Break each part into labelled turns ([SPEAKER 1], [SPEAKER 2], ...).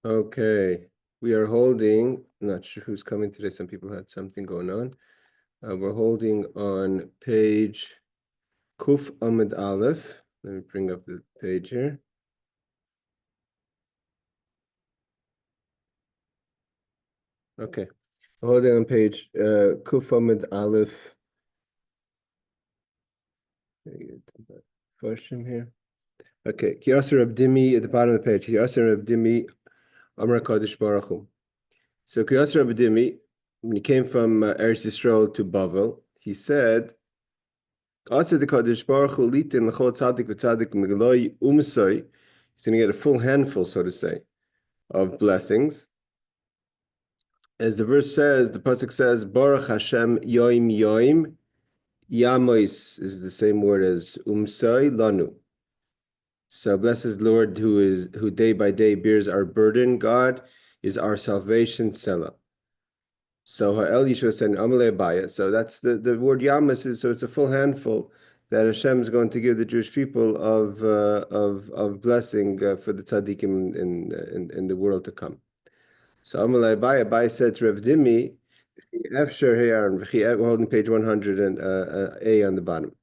[SPEAKER 1] Okay, we are holding, not sure who's coming today. Some people had something going on. We're holding on page Kuf Amid Aleph. Let me bring up the page here. Okay, we're holding on page Kuf Amid Aleph. Question here. Okay, Kiyasser Abdimi at the bottom of the page. Kiyasser Abdimi Amar Kadosh Baruch Hu. So Kiyasser Abdimi, when he came from Eretz Yisrael to Bavel, he said, also the Kadosh Baruch Hu litin l'chol tzaddik v'tzaddik migloi umsoi. He's going to get a full handful, so to say, of blessings. As the verse says, the pasuk says, Baruch Hashem yoim yoim. Yamois is the same word as umsoi lanu. So blessed Lord who day by day bears our burden. God is our salvation, Selah. So Ha'el Yeshua said Amalei Abaya. So that's the word Yamas is, so it's a full handful that Hashem is going to give the Jewish people of blessing for the tzaddikim in the world to come. So Amalei Abaya said to Rav Dimi, Efsher Heyaron, we're holding page 100 and A on the bottom.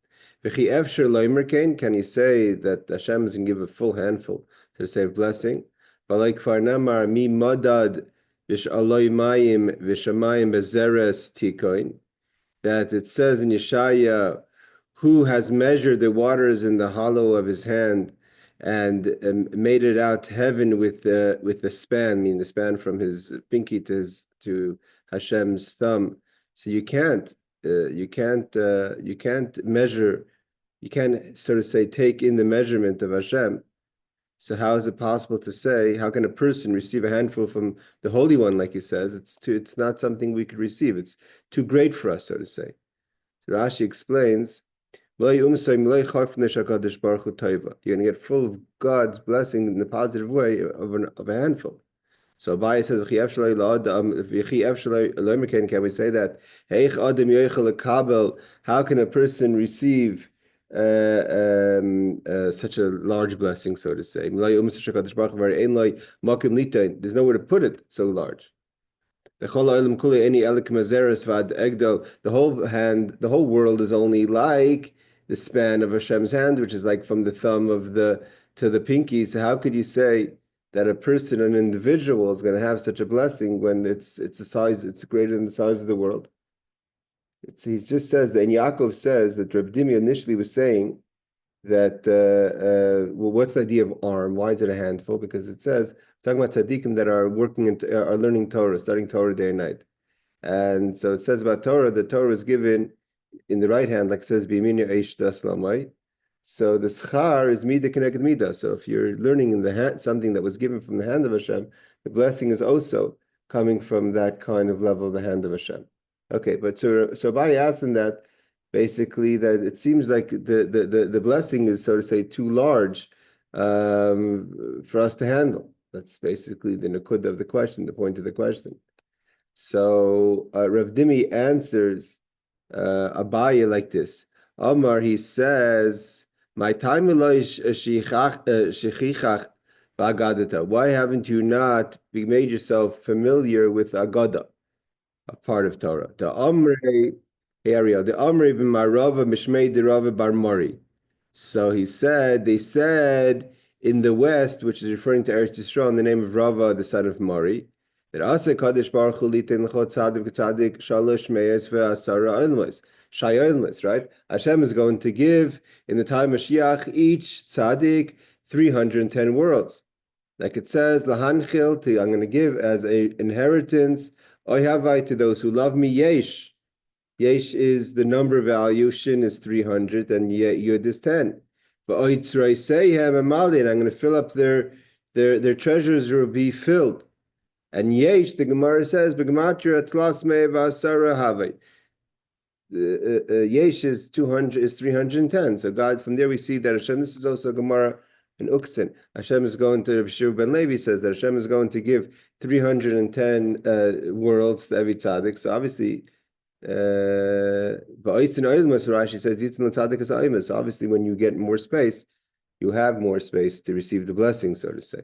[SPEAKER 1] V'chi Efsher Loimerkein, can you say that Hashem is going to give a full handful to save blessing? V'alei Kfar Namar mi madad v'shamayim bezeres tikoin, that it says in Yeshaya, who has measured the waters in the hollow of his hand and made it out to heaven with the span, meaning the span from his pinky to Hashem's thumb. So you can't measure, you can't sort of say take in the measurement of Hashem. So how is it possible to say, how can a person receive a handful from the Holy One, like he says? It's not something we could receive. It's too great for us, so to say. So Rashi explains, you're going to get full of God's blessing in the positive way of a handful. So Abaye says, can we say that? How can a person receive such a large blessing, so to say? There's nowhere to put it so large. The whole world is only like the span of Hashem's hand, which is like from the thumb to the pinky. So how could you say that a person, an individual, is going to have such a blessing when it's the size, it's greater than the size of the world? He just says that, and Yaakov says that Reb Dimi initially was saying that, well, what's the idea of arm? Why is it a handful? Because it says, talking about tzaddikim that are are learning Torah, studying Torah day and night. And so it says about Torah, the Torah is given in the right hand, like it says, B'yaminu eish daslamai. So the schar is midah connected midah. So if you're learning in the hand something that was given from the hand of Hashem, the blessing is also coming from that kind of level of the hand of Hashem. Okay, but so Abaye asked him that basically that it seems like the blessing is, so to say, too large for us to handle. That's basically the nakud of the question, the point of the question. So Rav Dimi answers Abaye like this. Omar, he says, "My time why haven't you not made yourself familiar with Agada, a part of Torah? The Amrei area, the Amrei b'marava mishmei derava bar Mori." So they said in the west, which is referring to Eretz Yisrael, in the name of Rava, the son of Mori, that Asa Kadosh Baruch Hu litin l'chol tzaddik v'tzaddik shalosh me'es ve'asara ilmos. Shayonless, right? Hashem is going to give in the time of Mashiach each tzaddik 310 worlds. Like it says, Lahanchil, I'm going to give as an inheritance, Oyhavai, to those who love me, Yesh. Yesh is the number value, Shin is 300, and Yud is 10. But Oitzrei Seihem Amali, and I'm going to fill up their treasures will be filled. And Yesh, the Gemara says, B'gematria Tlas Me'evasara Havai. Yesh is 310. So God, from there we see that Hashem, this is also Gemara in Uksin. Hashem is going to, Shir Ben Levi says that Hashem is going to give 310 worlds to every tzaddik. So obviously, Rashi says, so obviously when you get more space, you have more space to receive the blessing, so to say.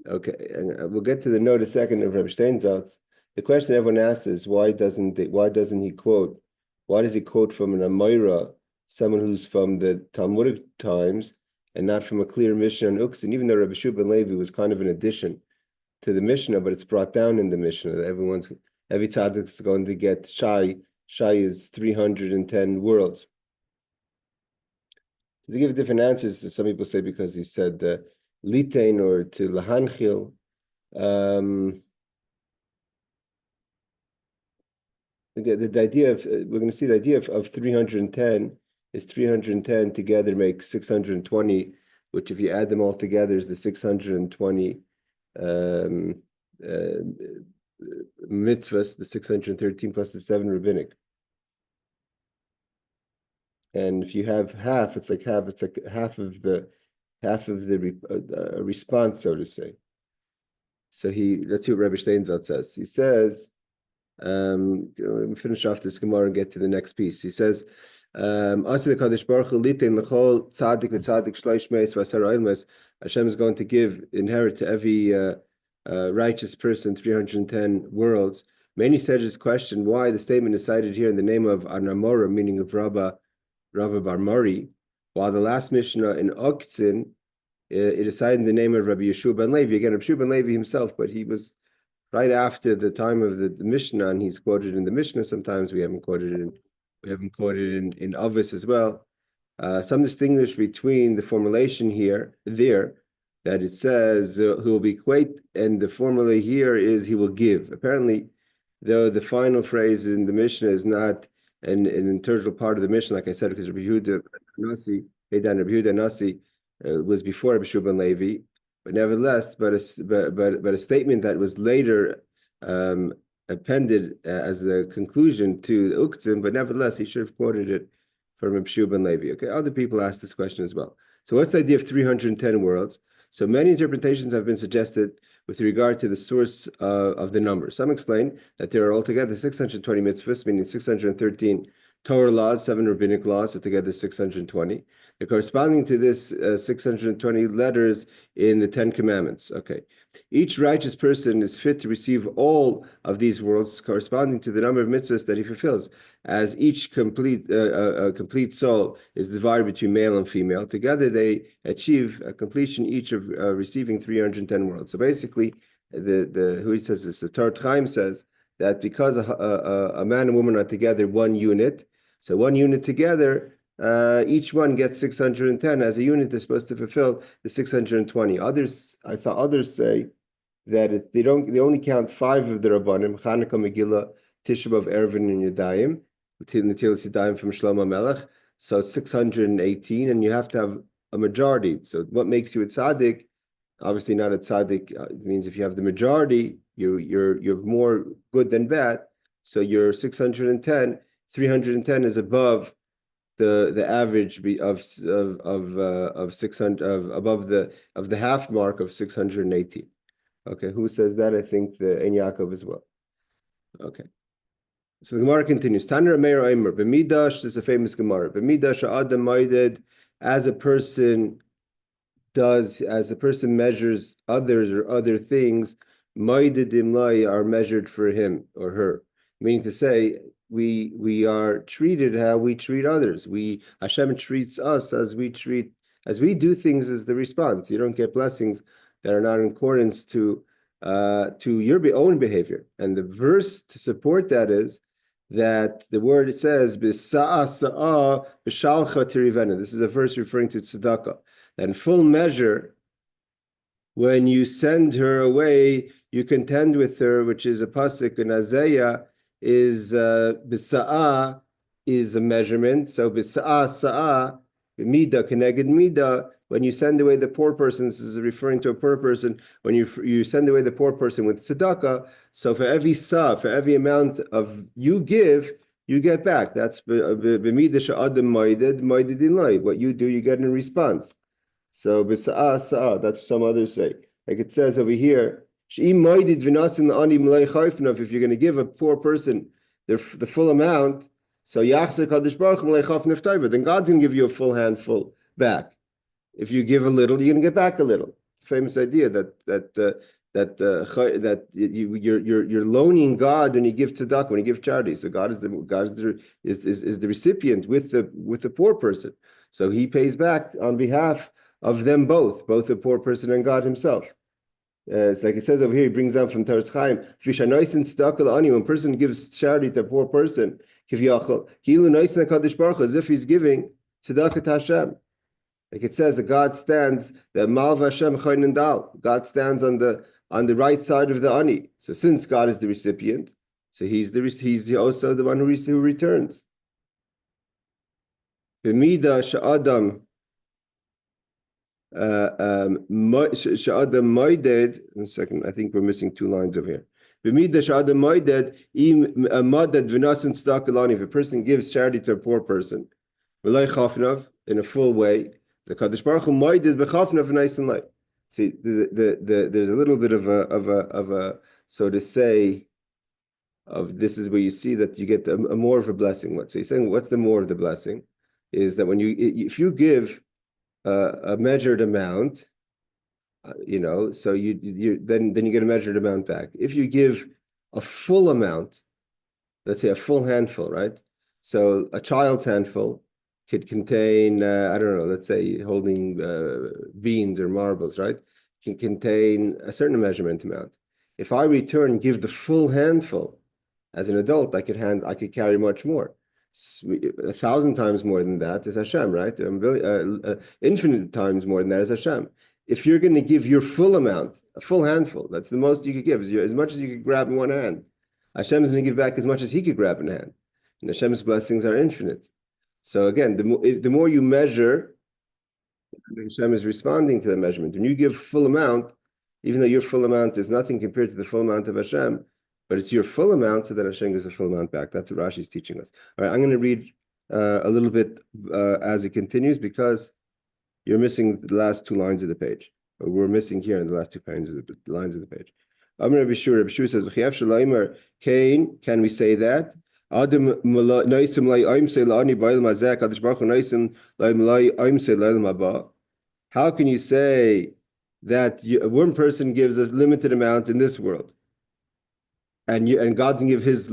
[SPEAKER 1] Okay, and we'll get to the note a second of Reb Steinsaltz. The question everyone asks is why doesn't he quote? Why does he quote from an Amoira, someone who's from the Talmudic times, and not from a clear Mishnah and Uksin? Even though Rabbi Shua ben Levi was kind of an addition to the Mishnah, but it's brought down in the Mishnah. Every tzaddik is going to get Shai. Shai is 310 worlds. To give different answers, some people say because he said litain or to lahanchil. The idea of we're going to see the idea of 310 is 310 together makes 620, which if you add them all together is the 620 mitzvahs, the 613 plus the 7 rabbinic. And if you have half, it's like half of the response, so to say. So let's see what Rabbi Steinsaltz says. He says, finish off this Gemara and get to the next piece. He says, Hashem is going to inherit to every righteous person 310 worlds. Many said his question why the statement is cited here in the name of Anamora, meaning of Rava Bar Mari, while the last Mishnah in Oktzin, it is cited in the name of Rabbi Yeshua ben Levi. Again, Rabbi Yeshua ben Levi himself, but he was right after the time of the Mishnah, and he's quoted in the Mishnah. Sometimes we haven't quoted in Avos as well. Some distinguish between the formulation there, that it says who will be quait, and the formula here is he will give. Apparently, though the final phrase in the Mishnah is not an integral part of the Mishnah, like I said, because Rabbi Yehuda Nasi was before Rabbi Shua ben Levi, but nevertheless, but a statement that was later appended as the conclusion to the Uktzim, but nevertheless, he should have quoted it from Rabbi Shua ben Levi. Okay, other people asked this question as well. So what's the idea of 310 worlds? So many interpretations have been suggested with regard to the source of the number. Some explain that there are altogether 620 mitzvahs, meaning 613 Torah laws, 7 rabbinic laws, so together 620. They're corresponding to this 620 letters in the 10 Commandments. Okay. Each righteous person is fit to receive all of these worlds corresponding to the number of mitzvahs that he fulfills. As each complete soul is divided between male and female, together they achieve a completion each of receiving 310 worlds. So basically, who he says this, the Torah Chaim says that because a man and woman are together one unit, so one unit together, each one gets 610. As a unit, they're supposed to fulfill the 620. I saw others say that they only count 5 of the Rabbanim: Chanukah, Megillah, Tisha B'Av, Eruvin, and Yadayim, Netilas Yadayim from Shlomo Melech. So it's 618, and you have to have a majority. So what makes you a tzaddik? Obviously, not a tzaddik. It means if you have the majority, you're more good than bad. So you're 610. 310 is above the average of 600 above the half mark of 618. Okay, who says that? I think the Ein Yaakov as well. Okay, so the Gemara continues. Taner Meir Omer b'midash. This is a famous Gemara. B'midash Adam Moeded, as a person measures others or other things, Moeded Imlai are measured for him or her. Meaning to say, we are treated how we treat others. Hashem treats us as we do things as the response. You don't get blessings that are not in accordance to your own behavior. And the verse to support that is that the word it says b'sa'a sa'a b'shalcha tirivena. This is a verse referring to tzedakah. That in full measure, when you send her away, you contend with her, which is a pasuk in Isaiah. Is b'sa'a is a measurement. So b'sa'a sa'a mida keneged mida. When you send away the poor person, this is referring to a poor person. When you send away the poor person with tzedakah, so for every amount of you give, you get back. That's b'mida she'adam moeded in life. What you do, you get in response. So b'sa'a sa'a. That's what some others say. Like it says over here. If you're going to give a poor person the full amount, so then God's going to give you a full handful back. If you give a little, you're going to get back a little. famous idea that you're loaning God when you give tzedakah, when you give charity. So God is the recipient with the poor person. So he pays back on behalf of them both the poor person and God himself. It's like it says over here, he brings down from Teretz Chaim, when a person gives charity to a poor person, as if he's giving tzedakah to Hashem. Like it says that God stands, the Malva Hashem Chayin Dal. God stands on the right side of the ani. So since God is the recipient, so he's also the one who returns. B'mida sha'adam sha'adam moided. One second, I think we're missing 2 lines over here. B'mida sha'adam moided im madad v'nasin tzedakah. If a person gives charity to a poor person, v'lay chafnav, in a full way, the Kadosh Baruch Hu moided b'chafnav nice and light. See, there's a little bit of a so to say, of this is where you see that you get a more of a blessing. So he's saying, what's the more of the blessing? Is that when if you give a measured amount, so you then you get a measured amount back. If you give a full amount, let's say a full handful, right? So a child's handful could contain, I don't know, let's say holding beans or marbles, right? Can contain a certain measurement amount. If I give the full handful, as an adult, I could carry much more. 1,000 times more than that is Hashem, right? Infinite times more than that is Hashem. If you're going to give your full amount, a full handful, that's the most you could give, as much as you could grab in one hand. Hashem is going to give back as much as he could grab in a hand. And Hashem's blessings are infinite. So again, the more you measure, Hashem is responding to the measurement. When you give full amount, even though your full amount is nothing compared to the full amount of Hashem, but it's your full amount, so that Hashem gives a full amount back. That's what Rashi is teaching us. All right, I'm going to read a little bit as it continues, because you're missing the last 2 lines of the page. Or we're missing here in the last 2 lines of the page. Rabbi Shura says, can we say that? How can you say that one person gives a limited amount in this world, and God's gonna give his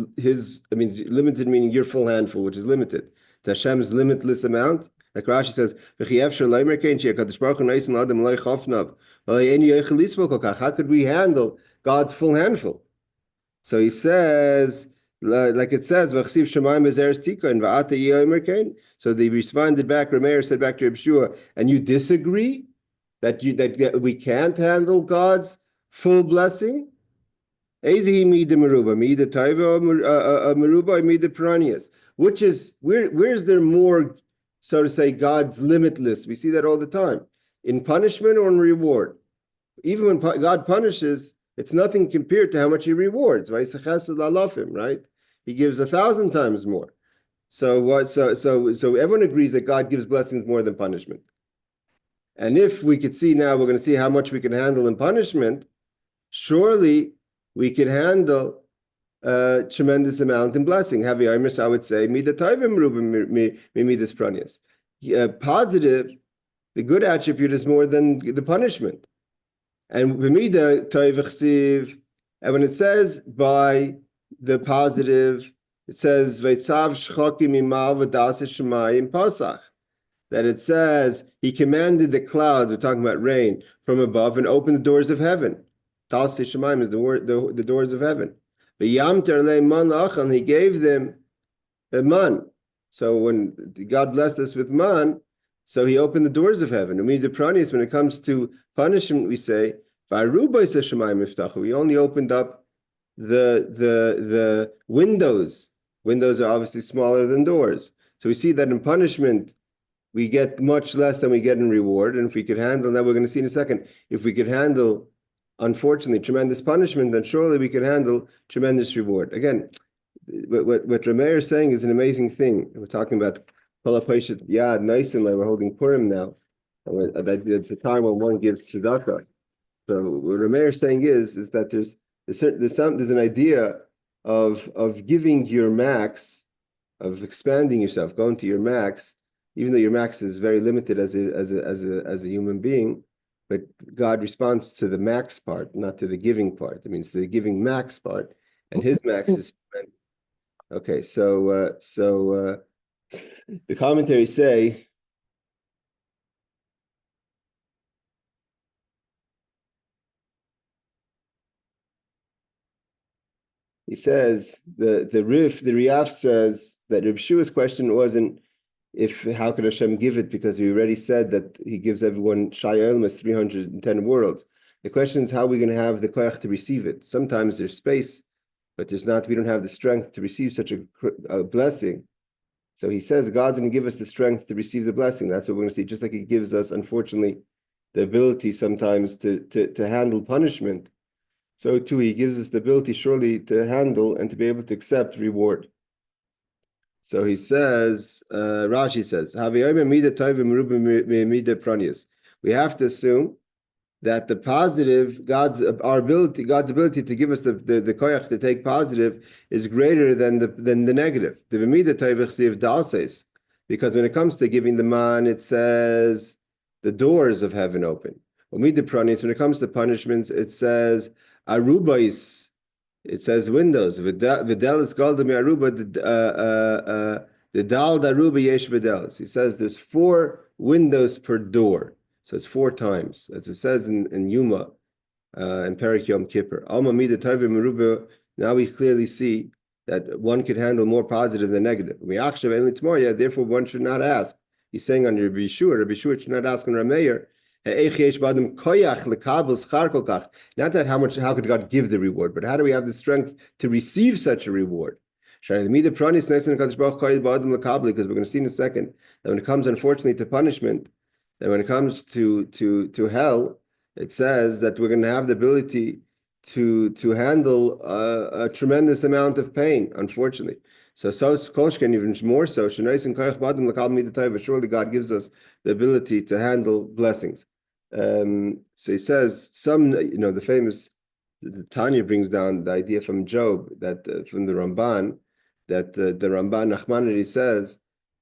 [SPEAKER 1] limited meaning your full handful, which is limited, to Hashem's limitless amount? Like Rashi says, how could we handle God's full handful? So he says, like it says, so they responded back, Rameir said back to Reb Shua, and you disagree that we can't handle God's full blessing? Which is, where's there more, so to say, God's limitless? We see that all the time. In punishment or in reward. Even when God punishes, it's nothing compared to how much he rewards, right? Right? He gives 1,000 times more. So everyone agrees that God gives blessings more than punishment. And if we could see now, we're going to see how much we can handle in punishment. Surely we could handle a tremendous amount in blessing. I would say, positive, the good attribute is more than the punishment. And when it says by the positive, it says that it says he commanded the clouds, we're talking about rain, from above and opened the doors of heaven. Das Shemaim is the doors of heaven. And he gave them a man. So when God blessed us with man, so he opened the doors of heaven. And when it comes to punishment, we say, we only opened up the windows. Windows are obviously smaller than doors. So we see that in punishment, we get much less than we get in reward. And if we could handle, now we're going to see in a second, if we could handle, unfortunately, tremendous punishment, then surely we could handle tremendous reward. Again, what Rameir is saying is an amazing thing. We're talking about Palapashat Yad, Naisin, we're holding Purim now. It's the time when one gives tzedakah. So what Rameir is saying is that there's an idea of giving your max, of expanding yourself, going to your max, even though your max is very limited as a human being, but God responds to the max part, not to the giving part. It means the giving max part, and his max is okay. So the commentaries say. He says the Riyaf says that Reb Shua's question wasn't if how could Hashem give it, because we already said that He gives everyone Shai Elmas 310 worlds. The question is how are we going to have the koyach to receive it? Sometimes there's space, but there's not. We don't have the strength to receive such a blessing. So he says God's going to give us the strength to receive the blessing. That's what we're going to see. Just like He gives us, unfortunately, the ability sometimes to handle punishment, so too He gives us the ability surely to handle and to be able to accept reward. So he says, Rashi says, we have to assume that the positive, God's ability to give us the koyach to take positive is greater than the negative. Because when it comes to giving the man, it says the doors of heaven open. When it comes to punishments, it says arubais. It says windows. Videl is called the aruba. The dal daruba yesh videlis. He says there's 4 windows per door, so it's 4 times, as it says in Yuma, in Perek Yom Kippur. Alma mida tovim aruba. Now we clearly see that one could handle more positive than negative. Therefore, one should not ask. He's saying on Rabbi Yeshua should not ask on Rameir. Not that how could God give the reward, but how do we have the strength to receive such a reward? Because we're going to see in a second that when it comes, unfortunately, to punishment, that when it comes to hell, it says that we're going to have the ability to handle a tremendous amount of pain, unfortunately. So Koshken, even more so, surely God gives us the ability to handle blessings. So he says the famous the Tanya brings down the idea from Job that from the Ramban that the Ramban Nachmanides says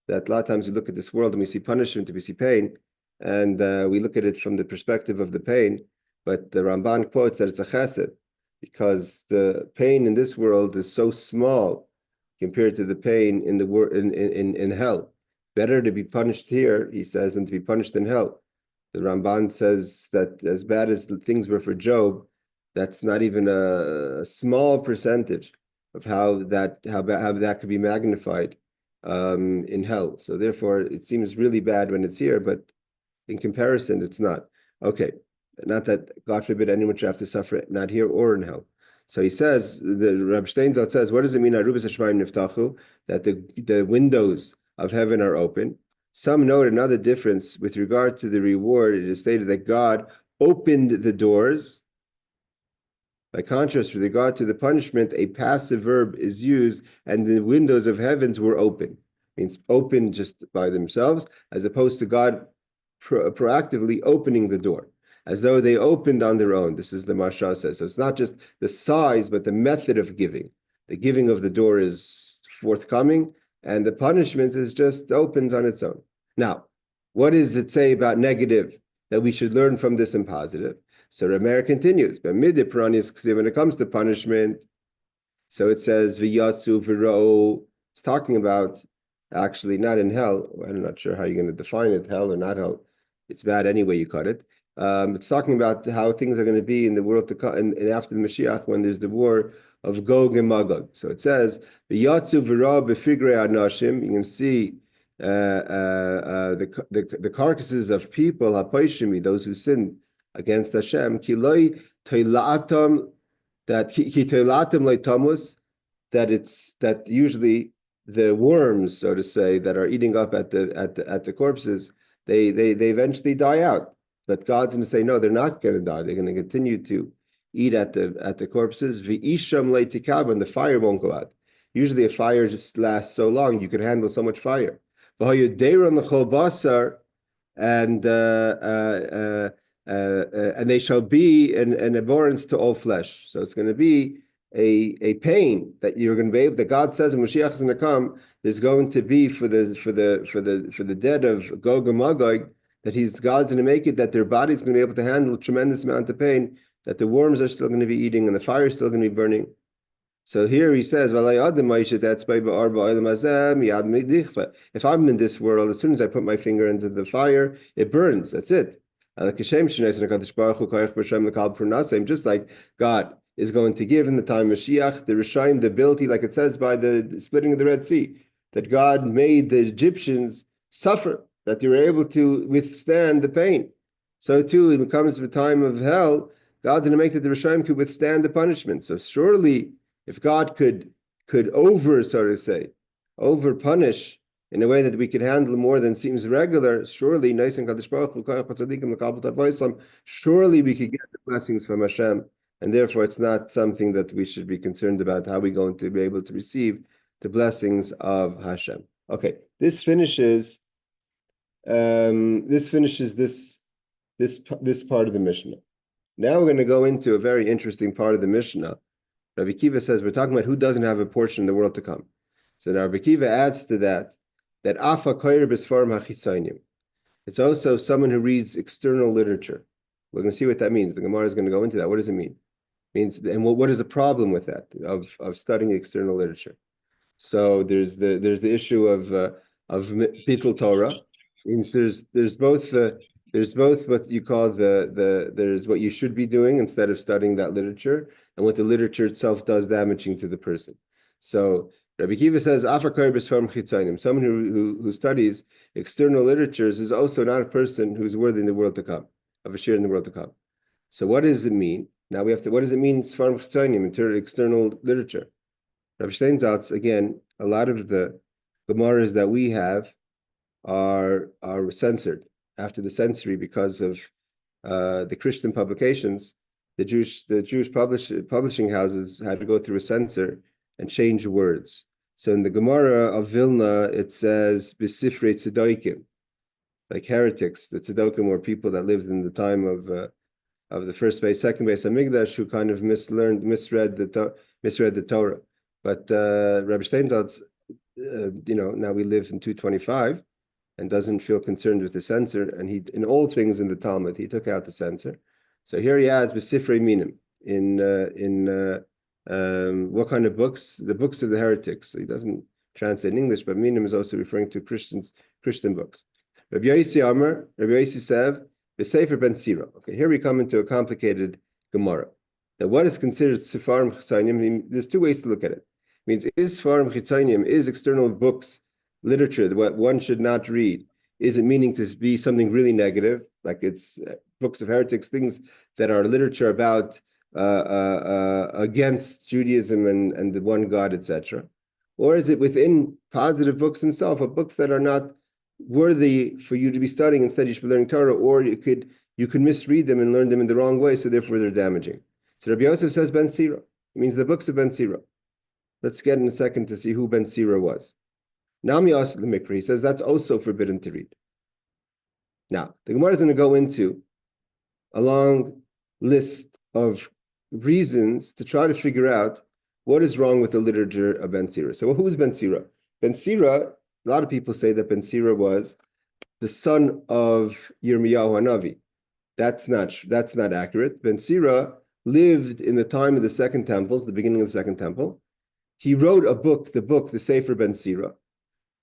[SPEAKER 1] that a lot of times we look at this world and we see punishment, we see pain, and we look at it from the perspective of the pain. But the Ramban quotes that it's a chesed because the pain in this world is so small compared to the pain in the in hell. Better to be punished here, he says, than to be punished in hell. The Ramban says that as bad as the things were for Job, that's not even a small percentage of how that could be magnified in hell. So therefore, it seems really bad when it's here, but in comparison, it's not. Okay, not that God forbid anyone should have to suffer, not here or in hell. So he says, the Reb Steinzalt says, what does it mean? That the windows of heaven are open. Some note another difference with regard to the reward. It is stated that God opened the doors. By contrast, with regard to the punishment, a passive verb is used, and the windows of heavens were open. It means open just by themselves, as opposed to God proactively opening the door, as though they opened on their own. This is the Marsha says. So it's not just the size, but the method of giving. The giving of the door is forthcoming, and the punishment is just opens on its own. Now, what does it say about negative that we should learn from this in positive? So Rameir continues, but when it comes to punishment, so it says v'yatsu v'ro. It's talking about actually not in hell. I'm not sure how you're going to define it, hell or not hell. It's bad anyway you cut it. It's talking about how things are going to be in the world to come, and after the Mashiach, when there's the war of Gog and Magog. So it says v'yatsu v'ro b'figre anashim. You can see the carcasses of people, hapoishimi, those who sin against Hashem, that usually the worms, so to say, that are eating up at the corpses, they eventually die out. But God's going to say, no, they're not going to die. They're going to continue to eat at the corpses. And the fire won't go out. Usually a fire just lasts so long, you can handle so much fire. And they shall be an abhorrence to all flesh. So it's going to be a pain that you're going to be able. That God says when Mashiach is going to come, there's going to be for the dead of Gog and Magog, that God's going to make it that their body's going to be able to handle a tremendous amount of pain, that the worms are still going to be eating and the fire is still going to be burning. So here he says, if I'm in this world, as soon as I put my finger into the fire, it burns. That's it. Just like God is going to give in the time of Mashiach, the Rishayim, the ability, like it says by the splitting of the Red Sea, that God made the Egyptians suffer, that they were able to withstand the pain. So too, when it comes to the time of hell, God's going to make that the Rishayim could withstand the punishment. So surely, if God could over punish in a way that we could handle more than seems regular, surely surely we could get the blessings from Hashem, and therefore it's not something that we should be concerned about how we're going to be able to receive the blessings of Hashem. Okay, this finishes this part of the Mishnah. Now we're going to go into a very interesting part of the Mishnah. Rabbi Kiva says we're talking about who doesn't have a portion in the world to come. So now Rabbi Kiva adds to that afa koyer b'sfarim hachitzaynim. It's also someone who reads external literature. We're going to see what that means. The Gemara is going to go into that. What does it mean? It means, and what is the problem with that of studying external literature? So there's the issue of bittul Torah. It means there's both what you call there's what you should be doing instead of studying that literature, and what the literature itself does damaging to the person. So Rabbi Kiva says, someone who studies external literatures is also not a person who's worthy in the world to come, of a share in the world to come. So what does it mean? Now what does it mean, Sfarim Chitzaynim, in terms of external literature? Rabbi Steinsaltz, again, a lot of the Gemaras that we have are censored after the censoring because of the Christian publications. The Jewish publishing houses had to go through a censor and change words. So in the Gemara of Vilna, it says B'sifrei Tzedokim, like heretics. The Tzedokim were people that lived in the time of the first base, second base Hamikdash, who kind of misread the Torah. But Rabbi Steinsaltz, now we live in 225 and doesn't feel concerned with the censor. And he, in all things in the Talmud, he took out the censor. So here he adds B'sifrei Minim in what kind of books? The books of the heretics. So he doesn't translate in English, but Minim is also referring to Christian books. Rabbi Yossi Amar, Rabbi Yossi said, B'sefer Ben Sira. Okay, here we come into a complicated Gemara. Now, what is considered Sefarim Chitzaynim? There's two ways to look at it. It means, is Sefarim Chitzaynim, is external books, literature, what one should not read, is it meaning to be something really negative, like it's books of heretics, things that are literature about against Judaism and the one God, etc.? Or is it within positive books themselves, or books that are not worthy for you to be studying? Instead, you should be learning Torah, or you could misread them and learn them in the wrong way, so therefore they're damaging. So Rabbi Yosef says Ben Sira. It means the books of Ben Sira. Let's get in a second to see who Ben Sira was. Nami Asl Mikra, he says that's also forbidden to read. Now, the Gemara is going to go into a long list of reasons to try to figure out what is wrong with the literature of Ben Sira. So who is Ben Sira? Ben Sira, a lot of people say that Ben Sira was the son of Yirmiyahu Hanavi. That's not accurate. Ben Sira lived in the time of the Second Temple, the beginning of the Second Temple. He wrote a book, the Sefer Ben Sira.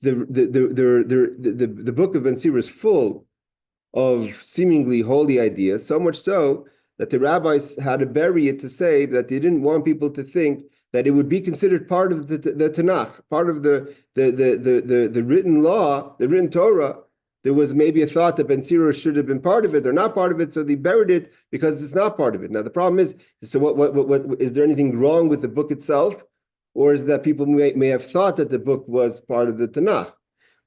[SPEAKER 1] The book of Ben Sira is full of seemingly holy ideas, so much so that the rabbis had to bury it to say that they didn't want people to think that it would be considered part of the Tanakh, part of the written law, the written Torah. There was maybe a thought that Ben Sira should have been part of it or not part of it, so they buried it because it's not part of it. Now the problem is, so what is there anything wrong with the book itself, or is that people may have thought that the book was part of the Tanakh?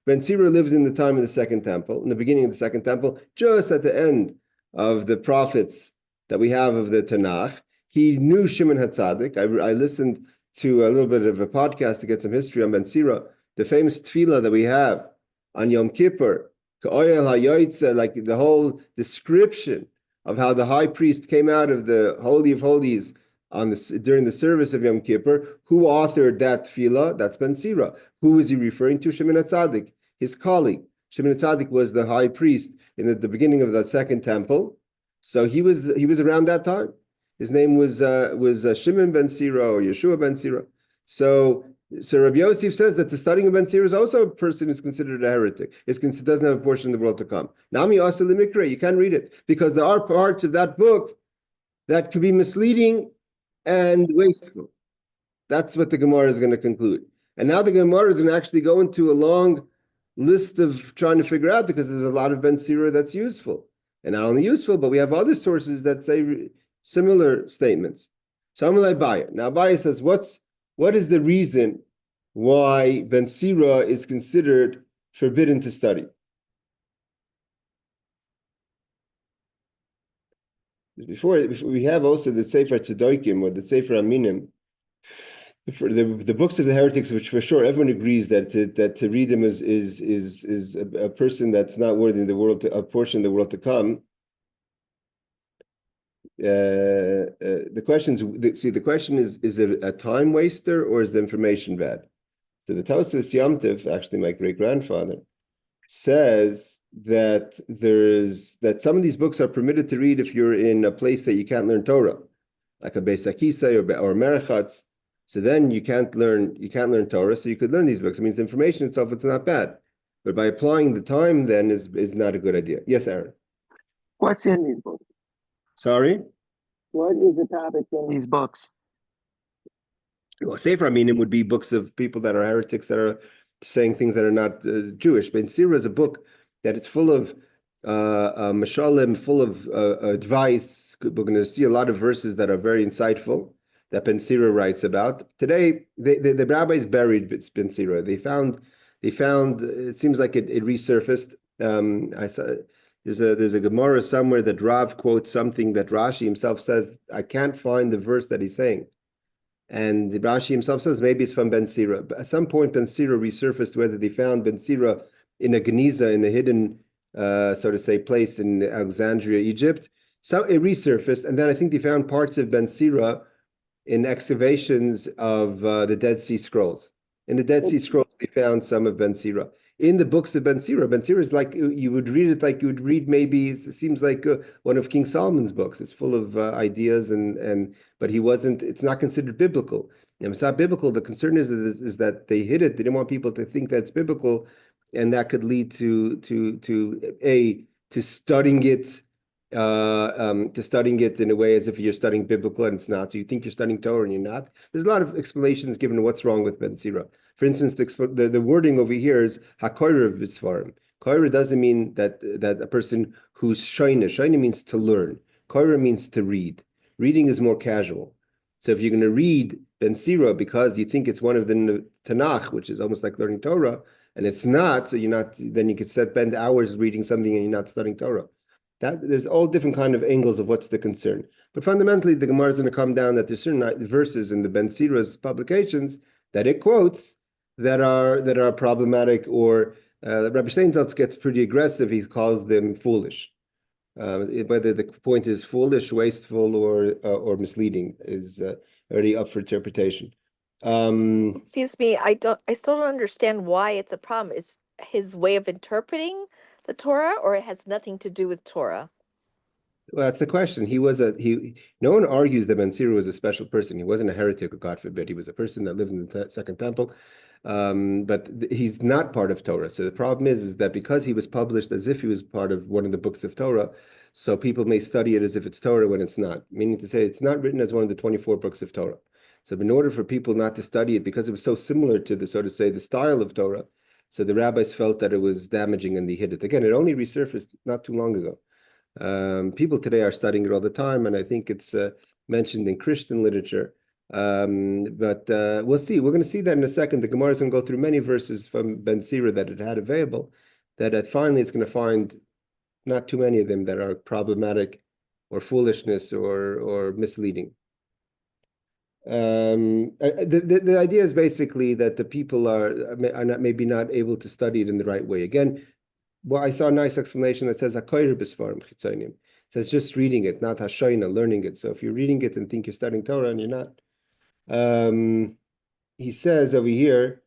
[SPEAKER 1] Ben Sira lived in the time of the Second Temple, in the beginning of the Second Temple, just at the end of the prophets that we have of the Tanakh. He knew Shimon HaTzadik. I listened to a little bit of a podcast to get some history on Ben Sira. The famous tefillah that we have on Yom Kippur, like the whole description of how the high priest came out of the Holy of Holies during the service of Yom Kippur. Who authored that tefillah? That's Ben Sira. Who is he referring to? Shimon HaTzadik, his colleague. Shimon Tzaddik was the high priest in the beginning of that second temple. So he was around that time. His name was Shimon Ben Sira or Yeshua Ben Sira. So Rabbi Yosef says that the studying of Ben Sira is also a person who's considered a heretic. Doesn't have a portion of the world to come. Nami Asa Limikra, you can't read it because there are parts of that book that could be misleading and wasteful. That's what the Gemara is going to conclude. And now the Gemara is going to actually go into a long list of trying to figure out, because there's a lot of Ben Sira that's useful. And not only useful, but we have other sources that say similar statements. So Amalei Abaye. Now Abaye says, what is the reason why Ben Sira is considered forbidden to study? Before we have also the Sefer Tzedokim or the Sefer Aminim, for the books of the heretics, which for sure everyone agrees that to read them is a person that's not worthy in the world, a portion of the world to come. The question is it a time waster or is the information bad? So the Tosfos Yom Tov, actually my great grandfather, says that some of these books are permitted to read if you're in a place that you can't learn Torah, like a Beis Akisai or Merachatz. So then you can't learn Torah, so you could learn these books. It means the information itself, it's not bad. But by applying the time then is not a good idea. Yes, Aaron.
[SPEAKER 2] What's in these books?
[SPEAKER 1] Sorry?
[SPEAKER 2] What is the topic in these books?
[SPEAKER 1] Well, Sefer Aminim would be books of people that are heretics that are saying things that are not Jewish. Ben Sira is a book that it's full of mashalim, full of advice. We're going to see a lot of verses that are very insightful that Ben Sira writes about. Today, the rabbis buried Ben Sira. They found it seems like it resurfaced. I saw there's a Gemara somewhere that Rav quotes something that Rashi himself says, I can't find the verse that he's saying. And Rashi himself says maybe it's from Ben Sira. But at some point, Ben Sira resurfaced, whether they found Ben Sira in a Geniza, in a hidden, so to say, place in Alexandria, Egypt. So it resurfaced, and then I think they found parts of Ben Sira in excavations of the Dead Sea Scrolls. In the Dead Sea Scrolls, they found some of Ben Sira. In the books of Ben Sira is like, you would read it like you would read maybe, it seems like one of King Solomon's books. It's full of ideas, but it's not considered biblical. And it's not biblical. The concern is that they hid it. They didn't want people to think that's biblical, and that could lead to studying it in a way as if you're studying biblical and it's not. So you think you're studying Torah and you're not. There's a lot of explanations given to what's wrong with Ben Sira. For instance, the wording over here is hakoirav b'sfarim. Koira doesn't mean that a person who's shoyne. Shoyne means to learn. Koira means to read. Reading is more casual. So if you're going to read Ben Sira because you think it's one of the Tanakh, which is almost like learning Torah, and it's not, so you're not, then you could spend hours reading something and you're not studying Torah. There's all different kind of angles of what's the concern. But fundamentally, the Gemara is going to come down that there's certain verses in the Ben Sira's publications that it quotes that are problematic, or Rabbi Steinsaltz gets pretty aggressive. He calls them foolish. Whether the point is foolish, wasteful, or misleading is already up for interpretation.
[SPEAKER 3] Excuse me, I still don't understand why it's a problem. Is his way of interpreting the Torah, or it has nothing to do with Torah?
[SPEAKER 1] Well, that's the question. No one argues that Ben Sira was a special person. He wasn't a heretic, God forbid. He was a person that lived in the Second Temple. But he's not part of Torah. So the problem is that because he was published as if he was part of one of the books of Torah, so people may study it as if it's Torah when it's not, meaning to say it's not written as one of the 24 books of Torah. So in order for people not to study it, because it was so similar to the, so to say, the style of Torah, so the rabbis felt that it was damaging and they hid it. Again, it only resurfaced not too long ago. People today are studying it all the time, and I think it's mentioned in Christian literature. But we'll see. We're going to see that in a second. The Gemara is going to go through many verses from Ben Sira that it had available, that finally it's going to find not too many of them that are problematic or foolishness or misleading. The idea is basically that the people are maybe not able to study it in the right way. Again, well, I saw a nice explanation that says hakoirav b'sfarim chitzonim. It says just reading it, not hashayna, learning it. So if you're reading it and think you're studying Torah and you're not, he says over here,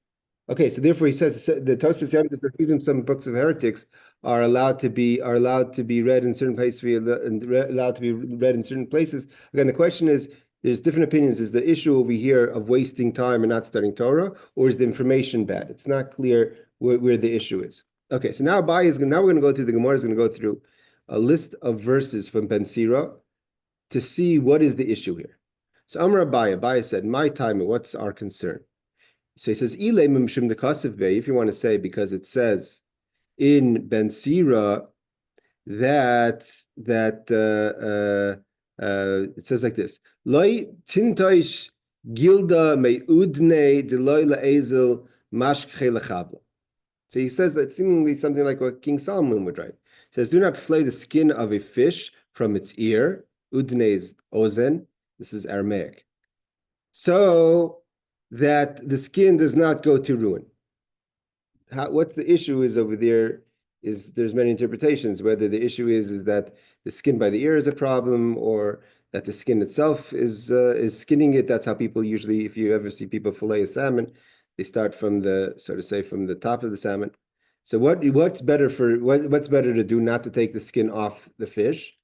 [SPEAKER 1] Okay, so therefore he says the Tosfos Yom Tov, even some books of heretics are allowed to be read in certain places, allowed to be read in certain places. Again, the question is, there's different opinions. Is the issue over here of wasting time and not studying Torah, or is the information bad? It's not clear where the issue is. Okay, so now now we're going to go through the Gemara is going to go through a list of verses from Ben Sira to see what is the issue here. So Amar Abaye said, my time, what's our concern? So he says, if you want to say, because it says in Ben Sira that it says like this: Loi tintoish gilda meudne deloy laezel mashkhe lechavla. So he says that seemingly something like what King Solomon would write. It says, do not flay the skin of a fish from its ear. Udne is ozen. This is Aramaic. So that the skin does not go to ruin. What the issue is over there is there's many interpretations, whether the issue is that the skin by the ear is a problem, or that the skin itself is skinning it. That's how people usually, if you ever see people fillet a salmon, they start from the, so to say, from the top of the salmon. So what's better to do, not to take the skin off the fish?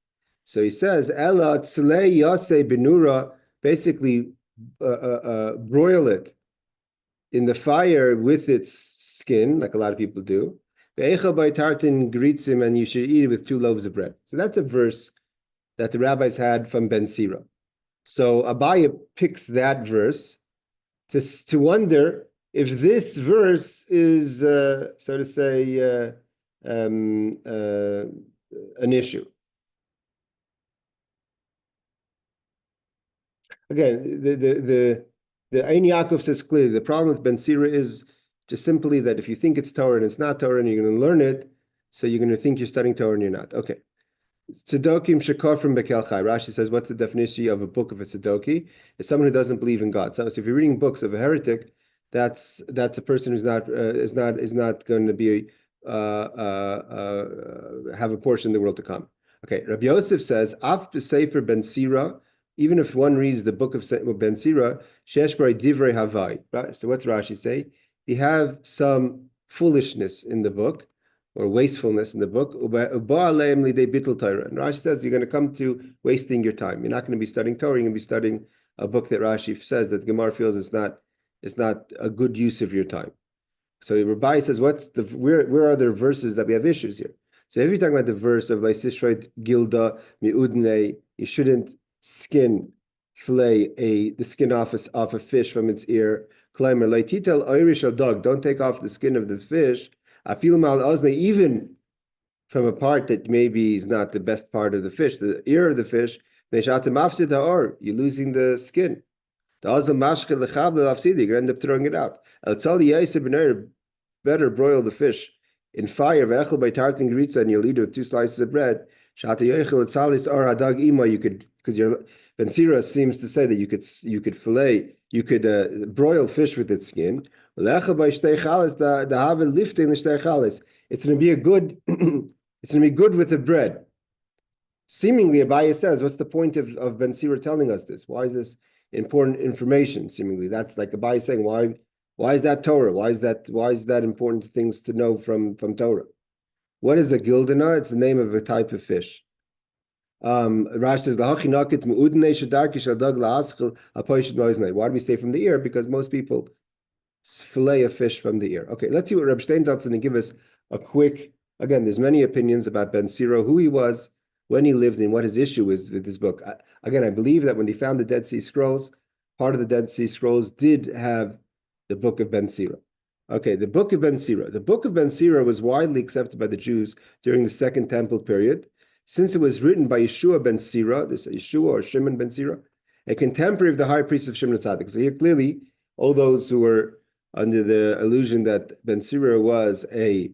[SPEAKER 1] So he says, Ela tzlei yase benura, basically broil it in the fire with its skin, like a lot of people do. And you should eat it with 2 loaves of bread. So that's a verse that the rabbis had from Ben Sira. So Abaye picks that verse to wonder if this verse is, so to say, an issue. Again, the Ein Yaakov says clearly the problem with Ben Sira is just simply that if you think it's Torah and it's not Torah and you're going to learn it, so you're going to think you're studying Torah and you're not. Okay. Tzedokim shekar from Bekel Chai. Rashi says, what's the definition of a book of a tzedoki? It's someone who doesn't believe in God. So if you're reading books of a heretic, that's a person who's not going to be have a portion in the world to come. Okay. Rabbi Yosef says, Af b'sefer Ben Sira. Even if one reads the book of Ben Sira, shesh bar divrei havai. Right? So what's Rashi say? You have some foolishness in the book, or wastefulness in the book. And Rashi says you're going to come to wasting your time. You're not going to be studying Torah. You're going to be studying a book that Rashi says that Gemara feels is not a good use of your time. So Rabbi says, where are the verses that we have issues here? So if you're talking about the verse of Leisishreit Gilda Miudne, you shouldn't fillet the skin off a fish from its ear. Climber, Leititel Irish dog, don't take off the skin of the fish. I feel mal ozne, even from a part that maybe is not the best part of the fish, the ear of the fish. You're losing the skin. You're going to end up throwing it out. Better broil the fish in fire, and you'll eat it with 2 slices of bread. You could, because your Ben Sira seems to say that you could fillet, you could broil fish with its skin. It's going to be good with the bread. Seemingly, Abaye says, what's the point of Ben Sira telling us this? Why is this important information? Seemingly, that's like Abaye saying, why is that Torah? Why is that important things to know from Torah? What is a gildana? It's the name of a type of fish. Rashi says, why do we say from the ear? Because most people fillet a fish from the ear. Okay, let's see what Reb Steinsaltz's going to give us a quick. Again, there's many opinions about Ben Sira, who he was, when he lived, and what his issue is with this book. I believe that when he found the Dead Sea Scrolls, part of the Dead Sea Scrolls did have the book of Ben Sira. Okay, the book of Ben Sira. The book of Ben Sira was widely accepted by the Jews during the Second Temple period, since it was written by Yeshua ben Sira, this Yeshua or Shimon ben Sira, a contemporary of the high priest of Shimon Tzaddik. So here clearly, all those who were under the illusion that Ben Sira was a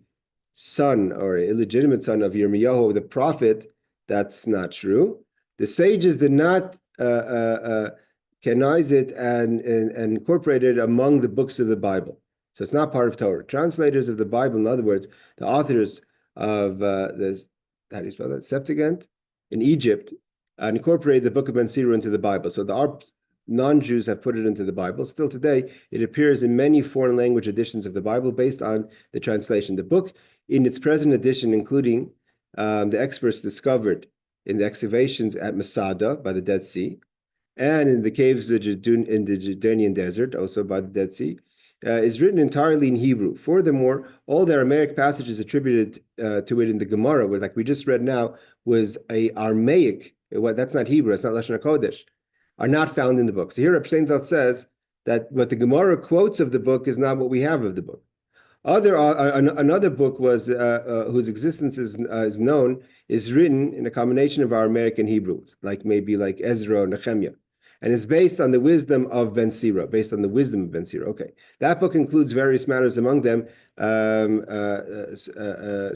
[SPEAKER 1] son or an illegitimate son of Yirmiyahu, the prophet, that's not true. The sages did not canonize it and incorporate it among the books of the Bible. So it's not part of Torah. Translators of the Bible, in other words, the authors of how do you spell that? Septuagint in Egypt, incorporated the book of Ben Sira into the Bible. So non-Jews have put it into the Bible. Still today, it appears in many foreign language editions of the Bible based on the translation. The book, in its present edition, including the experts discovered in the excavations at Masada by the Dead Sea, and in the caves in the Judean desert, also by the Dead Sea, is written entirely in Hebrew. Furthermore, all the Aramaic passages attributed to it in the Gemara, like we just read now, was a Aramaic. That's not Hebrew. That's not Lashon HaKodesh. Are not found in the book. So here, Reb Steinsaltz says that what the Gemara quotes of the book is not what we have of the book. Another book was whose existence is known, is written in a combination of Aramaic and Hebrew, maybe like Ezra or Nehemiah, and is based on the wisdom of Ben Sira. Okay, that book includes various matters, among them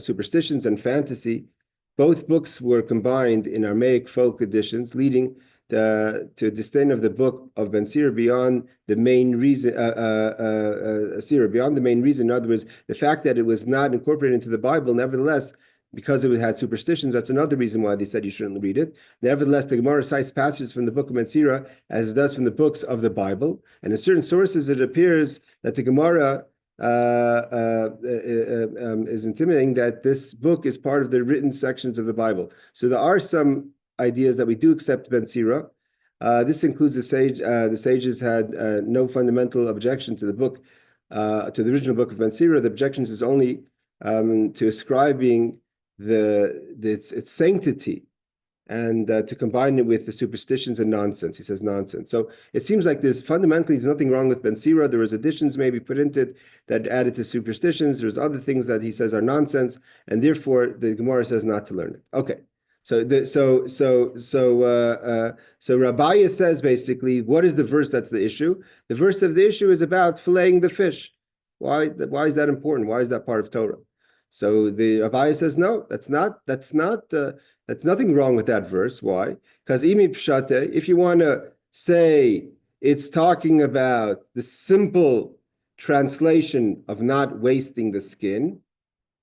[SPEAKER 1] superstitions and fantasy. Both books were combined in Aramaic folk editions, leading to disdain of the book of Ben Sira beyond the main reason. Beyond the main reason, in other words, the fact that it was not incorporated into the Bible, nevertheless, because it had superstitions, that's another reason why they said you shouldn't read it. Nevertheless, the Gemara cites passages from the book of Ben Sira as it does from the books of the Bible, and in certain sources, it appears that the Gemara is intimating that this book is part of the written sections of the Bible. So there are some ideas that we do accept Ben Sira. This includes the sages had no fundamental objection to the book, to the original book of Ben Sira. The objections is only to ascribing its sanctity and to combine it with the superstitions and nonsense. He says nonsense. So it seems like there's nothing wrong with Ben Sira. There was additions maybe put into it that added to superstitions. There's other things that he says are nonsense, and therefore the Gemara says not to learn it. Okay. So Rabbiya says basically, what is the verse that's the issue? The verse of the issue is about filleting the fish. Why is that important? Why is that part of Torah? So the Rabbiya says, no, that's nothing wrong with that verse. Why? Because imi pshate, if you want to say it's talking about the simple translation of not wasting the skin,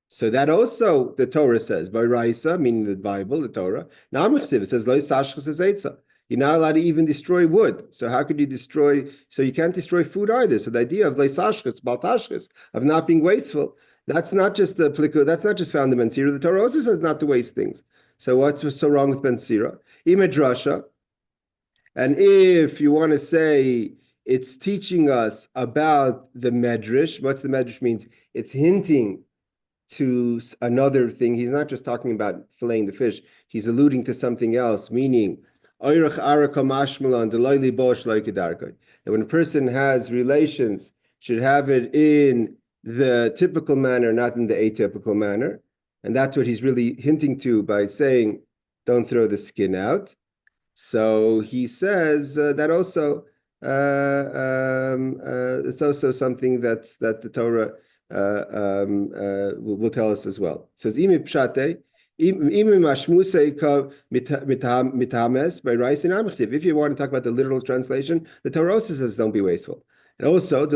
[SPEAKER 1] so that also the Torah says, by Raisa, meaning the Bible, the Torah. Now it says, Lo sashchas eitza. You're not allowed to even destroy wood. So how could you destroy? So you can't destroy food either. So the idea of Lo sashchas, baltashchas, of not being wasteful, that's not just that's not just found in Ben Sira. The Torah also says not to waste things. So what's so wrong with Ben Sira? Imedrasha. And if you want to say it's teaching us about the medrash, what's the medrash means? It's hinting to another thing. He's not just talking about filleting the fish. He's alluding to something else, meaning that when a person has relations, should have it in the typical manner, not in the atypical manner. And that's what he's really hinting to by saying, don't throw the skin out. So he says that also it's also something that the Torah will tell us as well. It says, if you want to talk about the literal translation, the Torah also says don't be wasteful. And also, a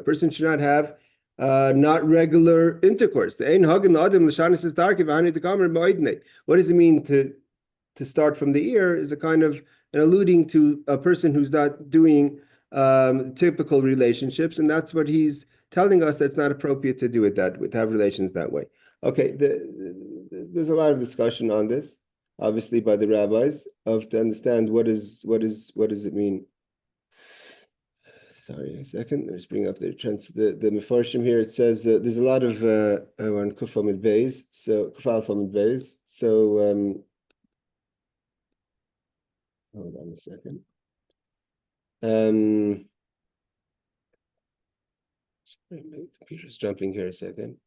[SPEAKER 1] person should not have not regular intercourse. What does it mean to start from the ear is a kind of alluding to a person who's not doing typical relationships, and that's what he's telling us, that's not appropriate to do it to have relations that way. Okay, there's a lot of discussion on this, obviously by the rabbis, to understand what does it mean. Sorry, a second. Let's bring up the Mefarshim here. It says there's a lot of on Kufal Mid Beis, so Kufal Mid Beis. So hold on a second. Sorry, my computer's jumping here a second.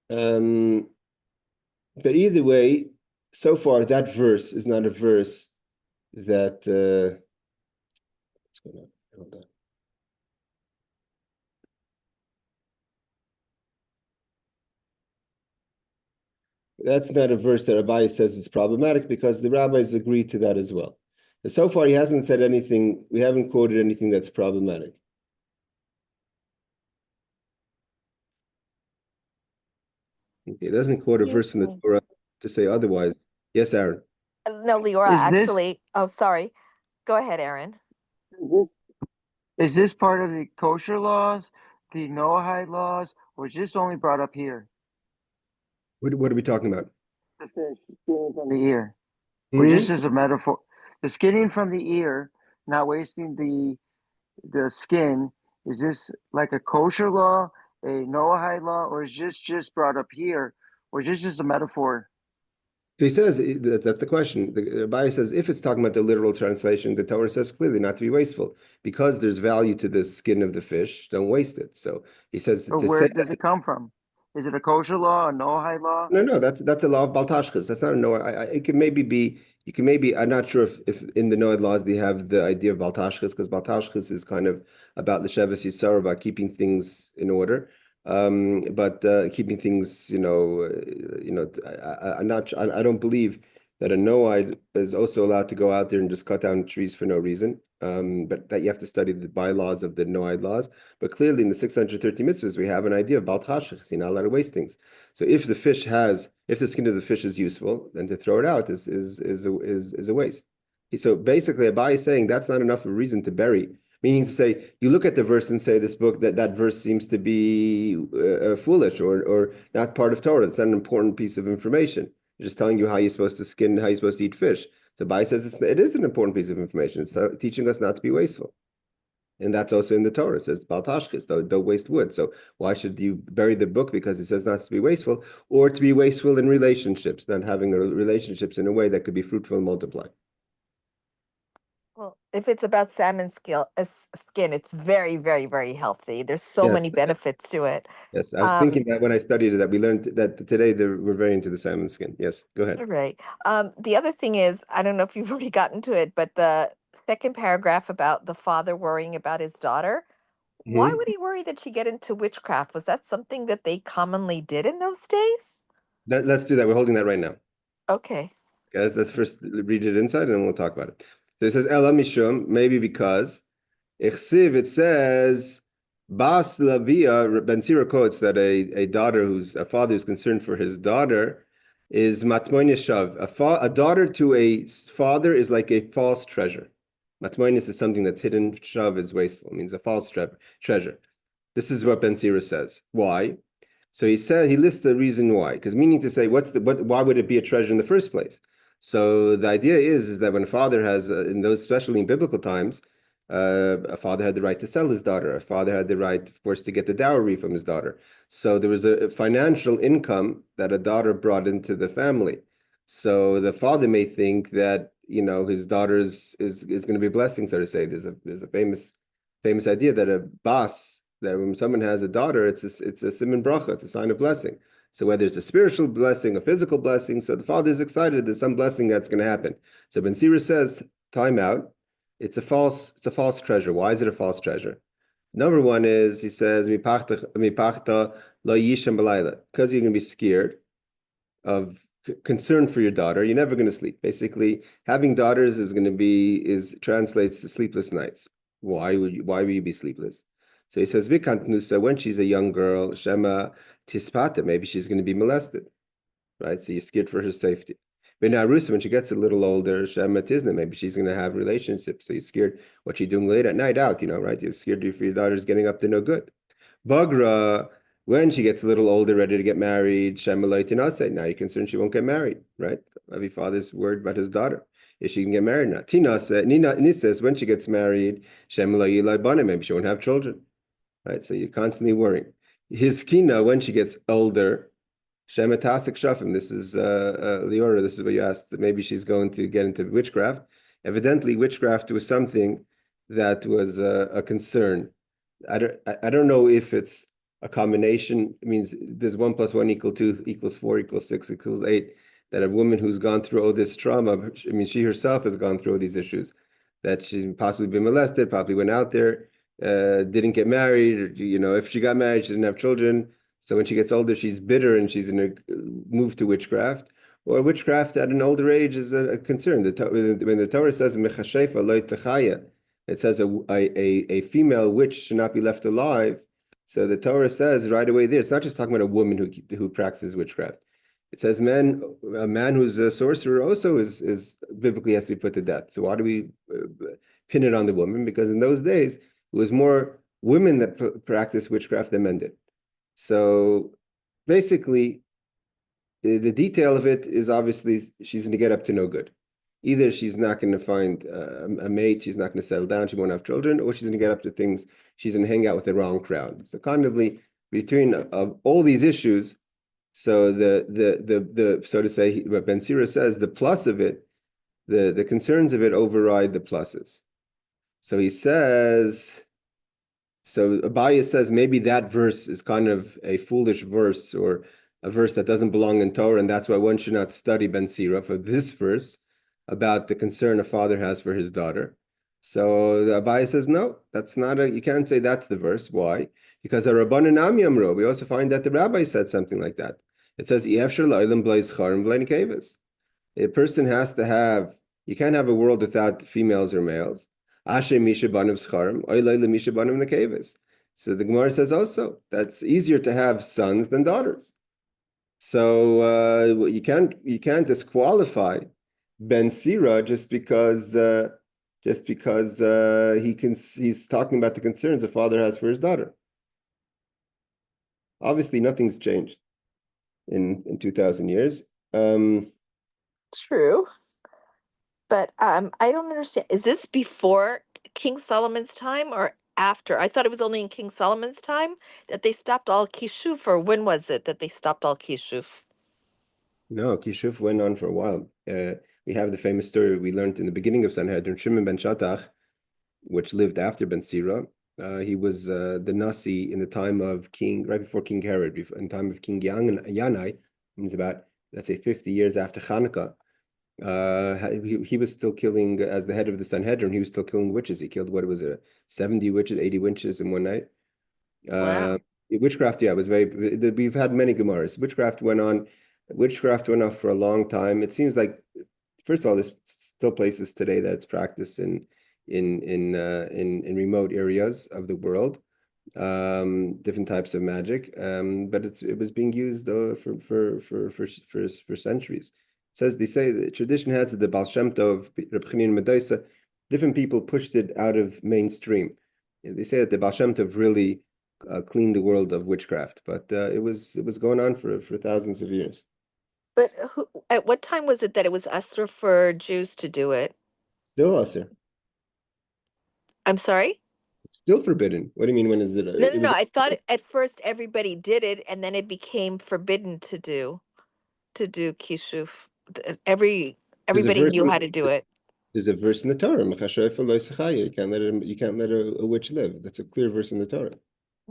[SPEAKER 1] But either way, so far that verse is not a verse that what's going on? Hold on. That's not a verse that Rabbi says is problematic, because the rabbis agree to that as well. And so far, he hasn't said anything. We haven't quoted anything that's problematic. Okay, it doesn't quote a verse from the Torah to say otherwise. Yes, Aaron.
[SPEAKER 3] No, Leora,
[SPEAKER 2] Is this
[SPEAKER 3] actually, oh, sorry. Go ahead, Aaron.
[SPEAKER 2] is this part of the kosher laws, the Noahide laws, or is this only brought up here?
[SPEAKER 1] What are we talking about?
[SPEAKER 2] The fish skinning from the ear. Or
[SPEAKER 1] Mhm.
[SPEAKER 2] just as a metaphor, the skinning from the ear, not wasting the skin. Is this like a kosher law, a Noahide law, or is this just brought up here, or is this just a metaphor?
[SPEAKER 1] So he says that's the question. The Rabbi says if it's talking about the literal translation, the Torah says clearly not to be wasteful because there's value to the skin of the fish. Don't waste it. So he says
[SPEAKER 2] Or
[SPEAKER 1] to say
[SPEAKER 2] where does it come from? Is it a kosher law, a Noahide law?
[SPEAKER 1] no, that's a law of Baltashkas. That's not a Noah. It can maybe be. You can maybe. I'm not sure if in the Noah laws they have the idea of Baltashkas because Baltashkas is kind of about the Shevis Yisrael, about keeping things in order. But keeping things, I'm not. I don't believe that a Noahide is also allowed to go out there and just cut down trees for no reason. But that you have to study the bylaws of the Noahide laws. But clearly, in the 630 mitzvahs, we have an idea of Baltashkas. You're not allowed to waste things. So if the skin of the fish is useful, then to throw it out is a waste. So basically, Abai is saying that's not enough of a reason to bury. Meaning to say, you look at the verse and say this book that verse seems to be foolish or not part of Torah. It's not an important piece of information. It's just telling you how you're supposed to skin, how you're supposed to eat fish. So Abai says it is an important piece of information. It's teaching us not to be wasteful. And that's also in the Torah. It says, Bal tashchis, don't waste wood. So why should you bury the book? Because it says not to be wasteful, or to be wasteful in relationships, not having relationships in a way that could be fruitful and multiply.
[SPEAKER 3] Well, if it's about skin, it's very, very, very healthy. There's so many
[SPEAKER 1] Yes,
[SPEAKER 3] benefits to it.
[SPEAKER 1] yes. I was thinking that when I studied it, that we learned that today we're very into the salmon skin. Yes, go ahead.
[SPEAKER 3] Right. The other thing is, I don't know if you've already gotten to it, but the second paragraph about the father worrying about his daughter, why
[SPEAKER 1] Mhm.
[SPEAKER 3] would he worry that she get into witchcraft? Was that something that they commonly did in those days?
[SPEAKER 1] Let's do that. We're holding that right now.
[SPEAKER 3] Okay.
[SPEAKER 1] Okay, let's first read it inside and then we'll talk about it. So it says, Ela Mishum, maybe because Ichsiv, it says, Bas Lavia, Ben Sira quotes that a father who's concerned for his daughter is Matmonis Shav. A daughter to a father is like a false treasure. Matmonis is something that's hidden. Shav is wasteful, it means a false treasure. This is what Ben Sira says. Why? So he lists the reason why, because meaning to say, why would it be a treasure in the first place? So the idea is that when a father has, in those, especially in biblical times, a father had the right to sell his daughter. A father had the right, of course, to get the dowry from his daughter. So there was a financial income that a daughter brought into the family. So the father may think that his daughter is going to be a blessing, so to say. There's a famous idea that that when someone has a daughter, it's a siman bracha, it's a sign of blessing. So whether it's a spiritual blessing, a physical blessing, so the father is excited there's some blessing that's going to happen. So Ben Sira says, time out. It's a false treasure. Why is it a false treasure? Number one is he says, mipachta lo yishem b'layla, because you're going to be scared of concern for your daughter. You're never going to sleep. Basically, having daughters translates to sleepless nights. Why would you be sleepless? So he says, Vikantnusa, when she's a young girl, Shema tispata, maybe she's going to be molested, right? So you're scared for her safety. Benarusa, when she gets a little older, Shema tizna, maybe she's going to have relationships. So you're scared what she's doing late at night out, right? You're scared for your daughter's getting up to no good. Bagra, when she gets a little older, ready to get married, Shema loitinase, now you're concerned she won't get married, right? Every father's worried about his daughter. If she can get married now. Nina says when she gets married, Shema loilai, maybe she won't have children. Right, so you're constantly worrying. His kina, when she gets older, Shematasik Shafim. This is Leora. This is what you asked. Maybe she's going to get into witchcraft. Evidently, witchcraft was something that was a concern. I don't know if it's a combination. It means there's 1 + 1 = 2 = 4 = 6 = 8. That a woman who's gone through all this trauma, I mean, she herself has gone through all these issues. That she's possibly been molested, probably went out there, didn't get married. Or, if she got married, she didn't have children. So when she gets older, she's bitter and she's going to move to witchcraft. Or witchcraft at an older age is a concern. When the Torah says "Mechashefa lo techaya," it says a female witch should not be left alive. So the Torah says right away there, it's not just talking about a woman who practices witchcraft. It says a man who's a sorcerer also is biblically has to be put to death. So why do we pin it on the woman? Because in those days, it was more women that practiced witchcraft than men did. So basically, the detail of it is obviously she's going to get up to no good. Either she's not going to find a mate, she's not going to settle down, she won't have children, or she's going to get up to things, she's going to hang out with the wrong crowd. So kind of between all these issues, so the so to say, what Ben Sira says, the plus of it, the concerns of it override the pluses. So he says, so Abaye says maybe that verse is kind of a foolish verse or a verse that doesn't belong in Torah, and that's why one should not study Ben Sira for this verse about the concern a father has for his daughter. So the Abaye says, no, that's not you can't say that's the verse. Why? Because a Rabbanan Am Yamro, we also find that the rabbi said something like that. It says, a person has to have, you can't have a world without females or males. So the Gemara says also, that's easier to have sons than daughters. So you can't disqualify Ben Sira just because he's talking about the concerns a father has for his daughter. Obviously, nothing's changed in 2,000 years.
[SPEAKER 3] True. But I don't understand. Is this before King Solomon's time or after? I thought it was only in King Solomon's time that they stopped all kishuf, or when was it that they stopped all kishuf?
[SPEAKER 1] No, Kishuf went on for a while. We have the famous story we learned in the beginning of Sanhedrin, Shimon ben Shattach, which lived after Ben Sira. He was the Nasi in the time of right before King Herod, in time of King Yanai. It's about, let's say, 50 years after Hanukkah. He was still killing, as the head of the Sanhedrin, he was still killing witches. He killed, what was it, 70 witches, 80 witches in one night.
[SPEAKER 3] Wow.
[SPEAKER 1] Witchcraft, yeah, was we've had many Gemaras. Witchcraft went on for a long time. It seems like, first of all, there's still places today that it's practiced in remote areas of the world, different types of magic. But it was being used for centuries. They say the tradition has the Baal Shem Tov, Reb Chanina Medaisa, different people pushed it out of mainstream. They say that the Baal Shem Tov really cleaned the world of witchcraft, but it was going on for thousands of years.
[SPEAKER 3] But at what time was it that it was usher for Jews to do it?
[SPEAKER 1] Still usher.
[SPEAKER 3] I'm sorry?
[SPEAKER 1] Still forbidden. What do you mean? When is it?
[SPEAKER 3] No. I thought at first everybody did it, and then it became forbidden to do kishuf. Everybody knew how to do it.
[SPEAKER 1] There's a verse in the Torah. You can't let a witch live. That's a clear verse in the Torah.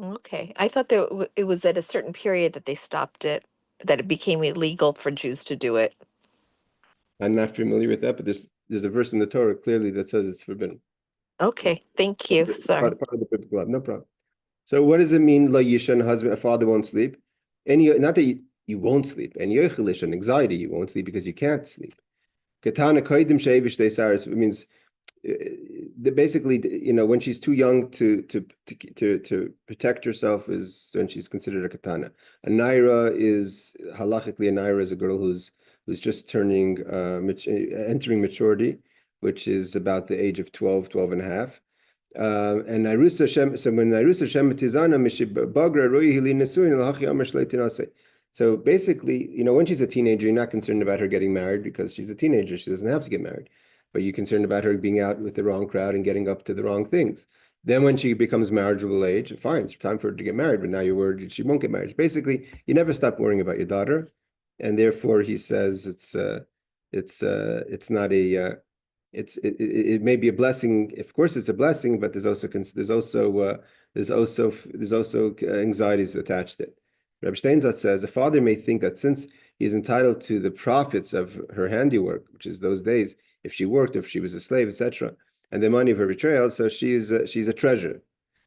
[SPEAKER 3] Okay, I thought that it was at a certain period that they stopped it, that it became illegal for Jews to do it.
[SPEAKER 1] I'm not familiar with that, but there's a verse in the Torah clearly that says it's forbidden.
[SPEAKER 3] Okay, thank you. Sorry.
[SPEAKER 1] Part of the biblical law, no problem. So what does it mean, la yishan, a father won't sleep? Not that you won't sleep. And anxiety, you won't sleep because you can't sleep. Katana koidim sheivish desaris, it means basically, when she's too young to protect herself is when she's considered a katana. A naira is, halachically, a naira is a girl who's just entering maturity, which is about the age of 12 and a half. And Narusa Shem, so when Narusa Shem Tizana Bagra Roi Hili Nesuin Lahachi Amar Shleitinase. So basically, when she's a teenager, you're not concerned about her getting married because she's a teenager. She doesn't have to get married. But you're concerned about her being out with the wrong crowd and getting up to the wrong things. Then when she becomes marriageable age, fine, it's time for her to get married, but now you're worried she won't get married. Basically, you never stop worrying about your daughter. And therefore, he says it's not a it may be a blessing. Of course, it's a blessing, but there's also anxieties attached to it. Reb Steinzat says a father may think that since he's entitled to the profits of her handiwork, which is those days, if she worked, if she was a slave, etc., and the money of her betrayal, so she's a treasure.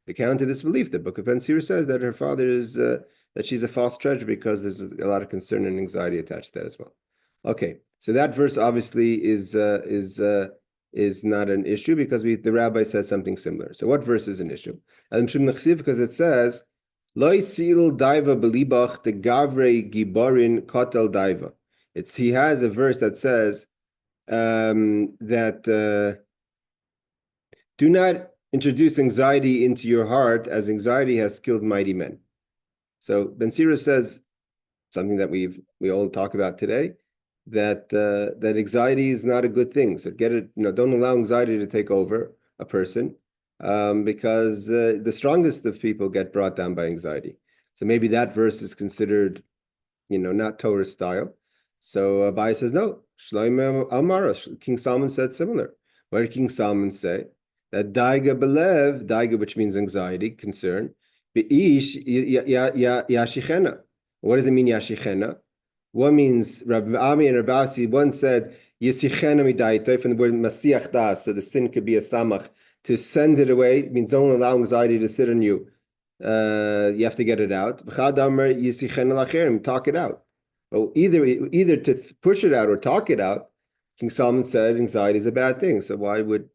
[SPEAKER 1] The counter to this belief, the book of Ben Sira says that her father is that she's a false treasure because there's a lot of concern and anxiety attached to that as well. Okay, so that verse obviously is not an issue because the rabbi said something similar. So what verse is an issue? Because it says Loi sil daiva belibach de gavre giborin kotel daiva. He has a verse that says that do not introduce anxiety into your heart, as anxiety has killed mighty men. So Ben Sira says something that we all talk about today, that that anxiety is not a good thing. So don't allow anxiety to take over a person, because the strongest of people get brought down by anxiety. So maybe that verse is considered, not Torah style. So Abai says no. Shlomo Amar, King Solomon said similar. What did King Solomon say? That daiga belev, daiga, which means anxiety, concern, beish yashichena. What does it mean, yashichena? What means Rabbi Ami and Rabbi Asi? One said yasichena midaita from the word masiach das, so the sin could be a samach. To send it away means don't allow anxiety to sit on you. You have to get it out. Talk it out. Oh, either to push it out or talk it out. King Solomon said anxiety is a bad thing. So why would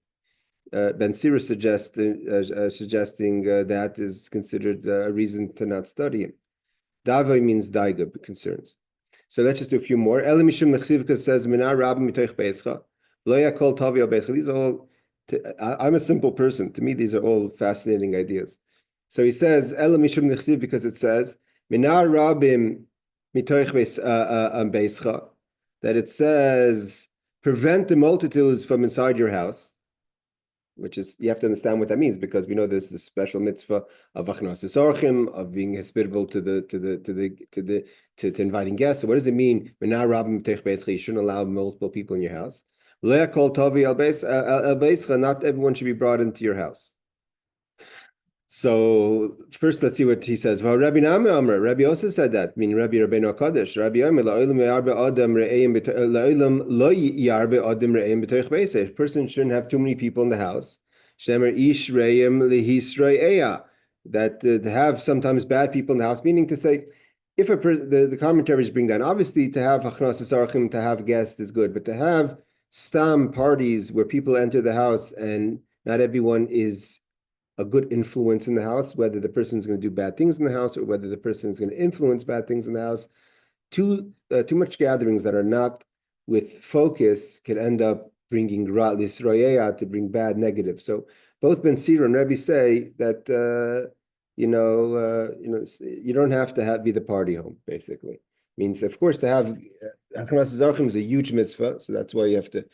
[SPEAKER 1] Ben Sira suggesting that is considered a reason to not study him? Davai means daiga, concerns. So let's just do a few more. Elam Mishum Nechsivka says, Minar Rabbi Mitoich Beischa. Loya Kol Tavi Al Beischa. These are all, I'm a simple person. To me, these are all fascinating ideas. So he says, Elam Mishum Nechsiv, because it says, Minar Rabbim Mitoich Beischa, that it says, prevent the multitudes from inside your house, which is, you have to understand what that means, because we know there's this special mitzvah of achnas orchim, of being hospitable to inviting guests. So what does it mean? You shouldn't allow multiple people in your house. Not everyone should be brought into your house. So first, let's see what he says. Rabbi Rabbi also said that. I mean, Rabbi Rabbeinu Hakadosh. A person shouldn't have too many people in the house. That to have sometimes bad people in the house, meaning to say, if the commentaries bring down, obviously to have achnas archim, to have guests is good, but to have stam parties where people enter the house and not everyone is a good influence in the house, whether the person is going to do bad things in the house or whether the person is going to influence bad things in the house. Too much gatherings that are not with focus can end up bringing ra lisroyeya, to bring bad, negative. So both Ben Sira and Rebbe say that you don't have to be the party home. Basically, means of course to have achnas zarchim is a huge mitzvah, so that's why you have to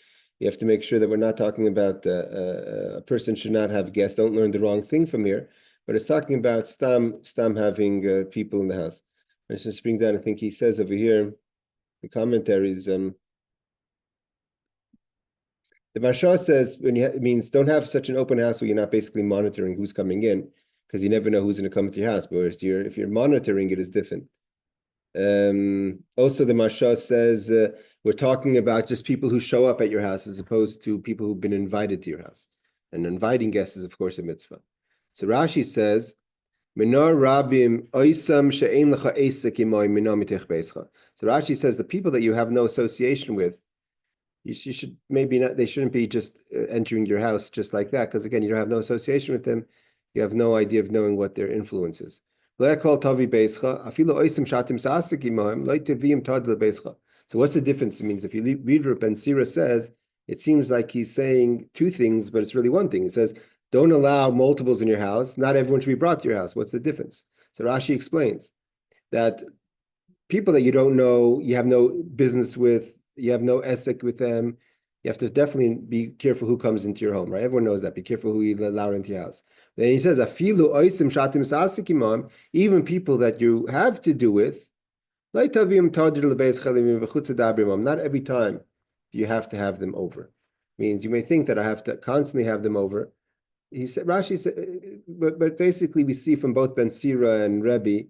[SPEAKER 1] make sure that we're not talking about a person should not have guests. Don't learn the wrong thing from here, but it's talking about stam having people in the house. Let's just bring down, I think he says over here, the commentaries, the Maharsha says it means don't have such an open house where you're not basically monitoring who's coming in, because you never know who's going to come to your house. But if you're monitoring, it is different. Also, the Maharsha says we're talking about just people who show up at your house as opposed to people who've been invited to your house. And inviting guests is, of course, a mitzvah. So Rashi says, Minar Rabim Oisam She'ein Lecha Esek Imoy Mina Mitech Beischa. So Rashi says the people that you have no association with, you should maybe not, they shouldn't be just entering your house just like that, because again, you don't have no association with them. You have no idea of knowing what their influence is. So what's the difference? It means if you read what Ben Sira says, it seems like he's saying two things, but it's really one thing. He says, don't allow multiples in your house. Not everyone should be brought to your house. What's the difference? So Rashi explains that people that you don't know, you have no business with, you have no esek with them, you have to definitely be careful who comes into your home, right? Everyone knows that. Be careful who you allow into your house. Then he says, afilu oisim shatim sasik imam, even people that you have to do with, not every time you have to have them over. Means you may think that I have to constantly have them over. He said, Rashi said, but basically we see from both Ben Sira and Rebbe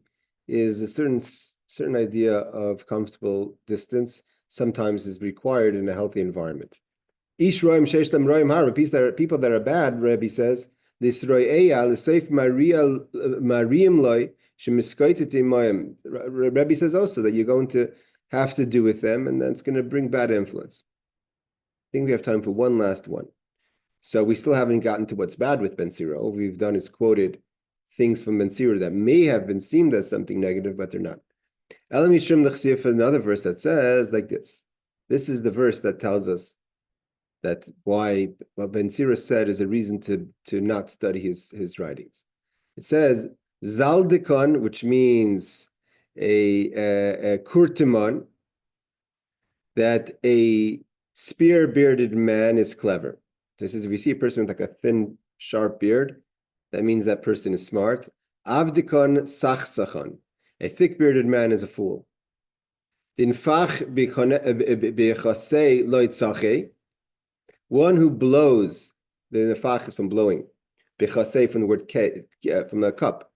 [SPEAKER 1] is a certain idea of comfortable distance sometimes is required in a healthy environment. Ish roim sheish lam roim har, people that are bad, Rebbe says, this royeya l'seif mariam loy shemiskaitet imayim. Rebbe says also that you're going to have to do with them, and that's going to bring bad influence. I think we have time for one last one. So we still haven't gotten to what's bad with Ben Sira. All we've done is quoted things from Ben Sira that may have been seen as something negative, but they're not. Another verse that says like this. This is the verse that tells us that why what Ben Sira said is a reason to not study his writings. It says Zaldikon, which means a kurtimon, that a spear-bearded man is clever. This is if you see a person with like a thin, sharp beard, that means that person is smart. Avdikon sachsachon, a thick-bearded man is a fool. Dinfach bechasei loitzache, one who blows, the nefach is from blowing, bechasei from the word from the cup,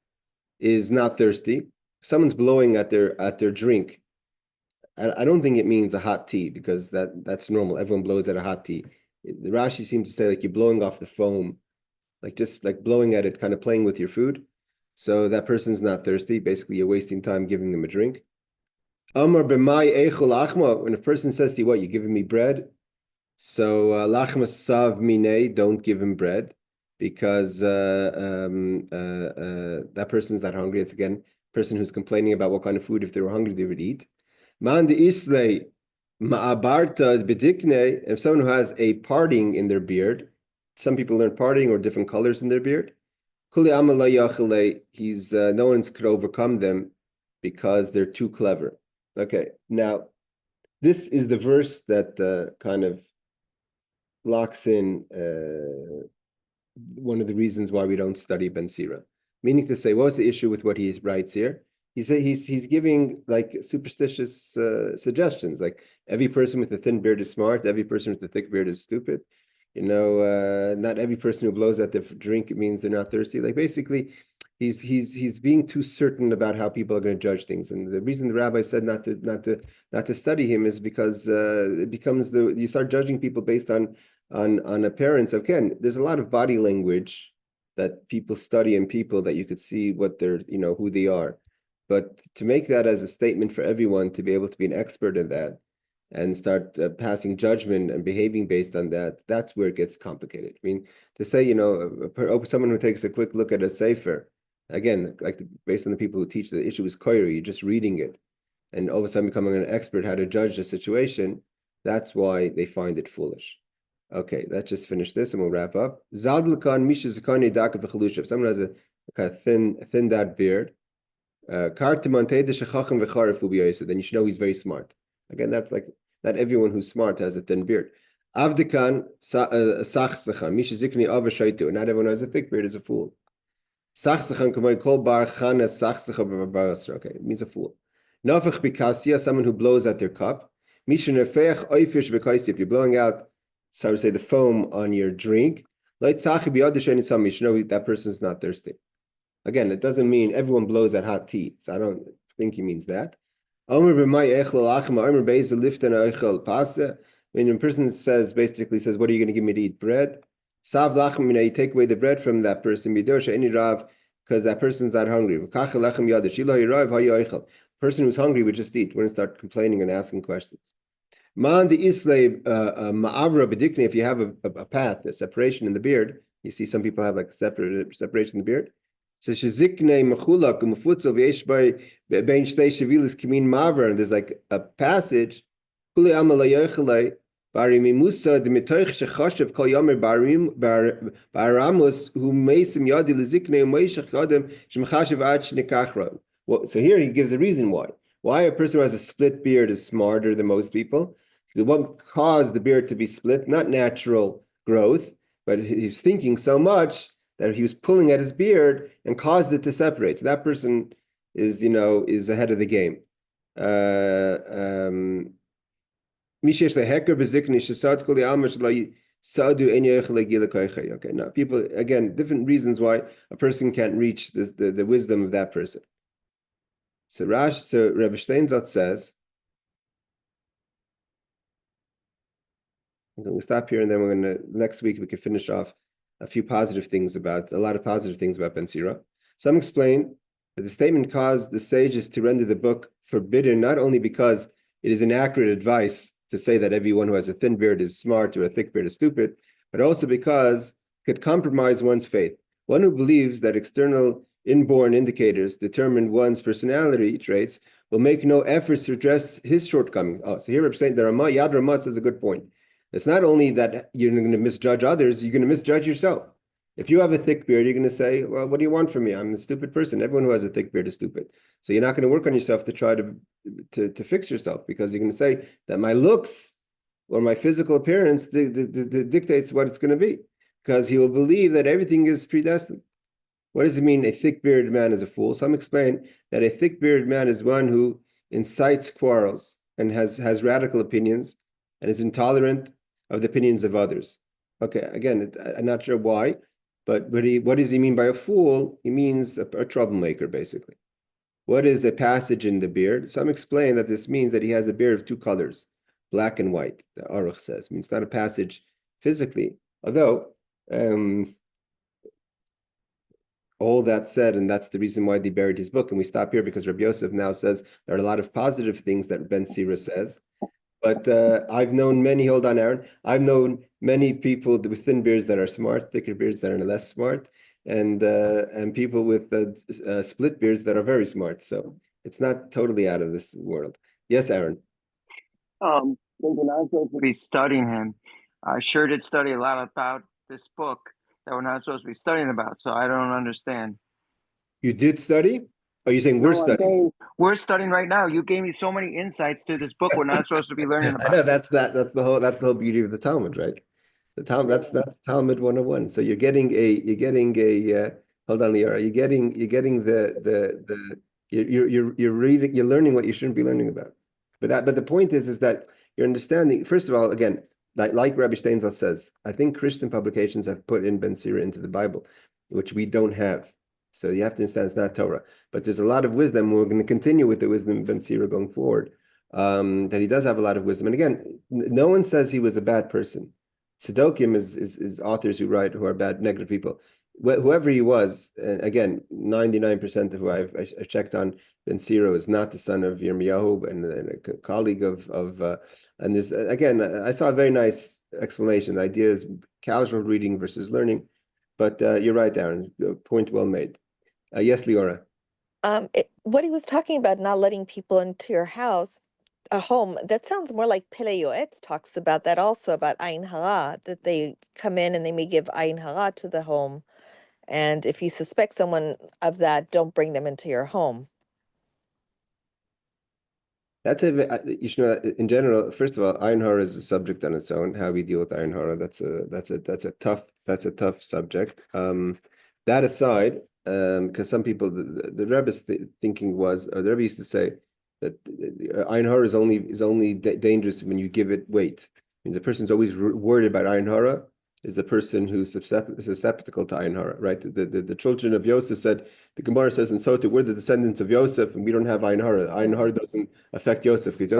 [SPEAKER 1] is not thirsty. Someone's blowing at their drink. I don't think it means a hot tea, because that's normal. Everyone blows at a hot tea. The Rashi seems to say like you're blowing off the foam, like just like blowing at it, kind of playing with your food. So that person's not thirsty. Basically, you're wasting time giving them a drink. Amar b'mai eichel achma, when a person says to you, what, you're giving me bread? So lachma sav minei, don't give him bread, because that person's not hungry. It's again a person who's complaining about what kind of food, if they were hungry, they would eat. Man de islay ma'abarta bedikne, if someone who has a parting in their beard, some people learn parting or different colors in their beard. Kuli amala yachale, he's no one's could overcome them because they're too clever. Okay, now this is the verse that kind of locks in one of the reasons why we don't study Ben Sira. Meaning to say, what's the issue with what he writes here? He's giving like superstitious suggestions, like every person with a thin beard is smart, every person with a thick beard is stupid. Not every person who blows at the drink means they're not thirsty. Like basically, he's being too certain about how people are going to judge things. And the reason the rabbi said not to study him is because it becomes you start judging people based on appearance. Again, there's a lot of body language that people study in people that you could see what they're who they are. But to make that as a statement for everyone, to be able to be an expert in that and start passing judgment and behaving based on that, that's where it gets complicated. I mean, to say, someone who takes a quick look at a sefer, again, like based on the people who teach, the issue is koiri, you're just reading it, and all of a sudden becoming an expert how to judge the situation, that's why they find it foolish. Okay, let's just finish this and we'll wrap up. Zadlkan misha zakani daka v'chalusha. If someone has a kind of thin that beard, then you should know he's very smart. Again, that's like not everyone who's smart has a thin beard. Avdikan sachsachan misha zikni avashaitu. Not everyone who has a thick beard is a fool. Sachsachan kamay kol bar chana sachsacha b'barasra. Okay, it means a fool. Nafach bikasia, someone who blows at their cup. Misha nefeich oifish b'kaisi. If you're blowing out, so I would say the foam on your drink, you should know that person's not thirsty. Again, it doesn't mean everyone blows at hot tea. So I don't think he means that. When a person basically says, what are you going to give me to eat? Bread. You take away the bread from that person, because that person's not hungry. The person who's hungry would just eat, wouldn't start complaining and asking questions. Man the islay ma'avra bedikne, if you have a path, a separation in the beard, you see some people have like separation in the beard. So shezikne machulak umfutzel v'yesh by bein shtei shavilas kimin ma'avra, and there's like a passage. Kuli amalayochelei barimi musa demitoich shechashav kol yomer baramus who meisim yadi lezikne umeishach yadem shemchashav ad shnikachra. Well, so here he gives a reason why. Why a person who has a split beard is smarter than most people. What caused the beard to be split? Not natural growth, but he's thinking so much that he was pulling at his beard and caused it to separate. So that person is ahead of the game. Okay, now people, again, different reasons why a person can't reach the wisdom of that person. So Rabbi Steinzot says, we'll stop here, and then next week we can finish off a lot of positive things about Ben Sira. Some explain that the statement caused the sages to render the book forbidden, not only because it is inaccurate advice to say that everyone who has a thin beard is smart or a thick beard is stupid, but also because it could compromise one's faith. One who believes that external inborn indicators determine one's personality traits, will make no efforts to address his shortcomings. Oh, so here I'm saying the Yad Ramah says a good point. It's not only that you're going to misjudge others, you're going to misjudge yourself. If you have a thick beard, you're going to say, well, what do you want from me? I'm a stupid person. Everyone who has a thick beard is stupid. So you're not going to work on yourself to try to fix yourself, because you're going to say that my looks or my physical appearance dictates what it's going to be, because he will believe that everything is predestined. What does it mean a thick-bearded man is a fool? Some explain that a thick-bearded man is one who incites quarrels and has radical opinions and is intolerant of the opinions of others. Okay, again, I'm not sure why, but what does he mean by a fool? He means a troublemaker, basically. What is a passage in the beard? Some explain that this means that he has a beard of two colors, black and white, the Aruch says. I mean, it's not a passage physically, although all that said, and that's the reason why they buried his book, and we stop here because Rabbi Yosef now says there are a lot of positive things that Ben Sira says. But I've known many, hold on, Aaron, I've known many people with thin beards that are smart, thicker beards that are less smart, and people with split beards that are very smart. So it's not totally out of this world. Yes, Aaron.
[SPEAKER 2] When we're not supposed to be studying him, I sure did study a lot about this book that we're not supposed to be studying about. So I don't understand.
[SPEAKER 1] You did study? Are you saying we're studying?
[SPEAKER 2] We're studying right now. You gave me so many insights to this book we're not supposed to be learning
[SPEAKER 1] I know
[SPEAKER 2] about.
[SPEAKER 1] that's the whole beauty of the Talmud, right? The Talmud, that's Talmud 101. So you're getting a hold on, Liara. You're getting you're reading, you're learning what you shouldn't be learning about. But the point is that you're understanding, first of all, again, like Rabbi Steinzal says, I think Christian publications have put in Ben Sira into the Bible, which we don't have. So you have to understand it's not Torah. But there's a lot of wisdom. We're going to continue with the wisdom of Ben Sira going forward. That he does have a lot of wisdom. And again, no one says he was a bad person. Tzedokим is authors who are bad, negative people. Whoever he was, again, 99% of who I checked on Ben Sira is not the son of Yirmiyahu and a colleague of and there's again, I saw a very nice explanation. The idea is casual reading versus learning. But you're right, Aaron. Point well made. Yes, Leora.
[SPEAKER 3] What he was talking about, not letting people into your house, a home, that sounds more like Pele Yoetz talks about that also, about Ayin Hara, that they come in and they may give Ayin Hara to the home. And if you suspect someone of that, don't bring them into your home.
[SPEAKER 1] That's you should know that in general. First of all, Ayin Hara is a subject on its own. How we deal with Ayin Hara, that's a tough subject. That aside, because some people, the Rabbis thinking was, or the Rebbe used to say that Ayin Hara is only dangerous when you give it weight. It means the person's always worried about Ayin Hara is the person who's susceptible to Ayin Hara, right? The children of Yosef said, the Gemara says in Sota, we're the descendants of Yosef and we don't have Ayin Hara. Ayin Hara doesn't affect Yosef because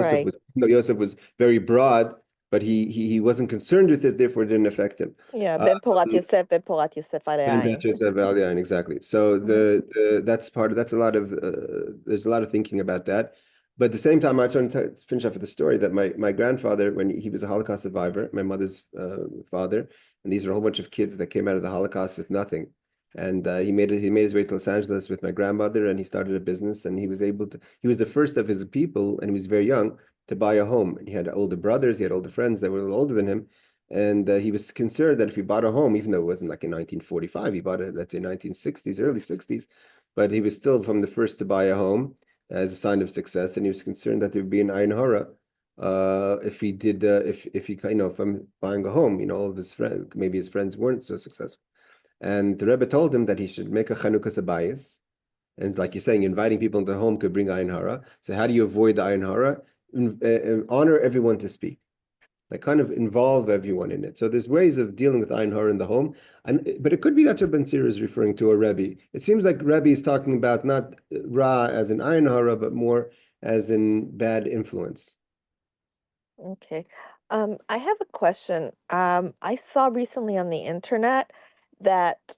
[SPEAKER 1] Yosef was very broad, but he wasn't concerned with it, therefore it didn't affect him.
[SPEAKER 3] Yeah, Ben Porat Yosef, Ben Porat Yosef
[SPEAKER 1] Ayin. Exactly. So that's a lot of there's a lot of thinking about that. But at the same time, I trying to finish off with the story that my grandfather, when he was a Holocaust survivor, my mother's father, and these are a whole bunch of kids that came out of the Holocaust with nothing. And he made his way to Los Angeles with my grandmother, and he started a business, and he was the first of his people, and he was very young, to buy a home. And he had older brothers, he had older friends that were a little older than him. And he was concerned that if he bought a home, even though it wasn't like in 1945, he bought it, let's say 1960s, early 60s, but he was still from the first to buy a home as a sign of success. And he was concerned that there would be an Ayin Hara if he did, if he, from buying a home, all of his friends, maybe his friends weren't so successful. And the Rebbe told him that he should make a Chanukah Sabayis. And like you're saying, inviting people into the home could bring Ayin Hara. So how do you avoid the Ayin Hara? Honor everyone to speak. Like kind of involve everyone in it. So there's ways of dealing with Ayin Hara in the home. But it could be that's what Ben Sira is referring to, a Rebbe. It seems like Rebbe is talking about not Ra as in Ayin Hara, but more as in bad influence.
[SPEAKER 3] Okay. I have a question. I saw recently on the internet that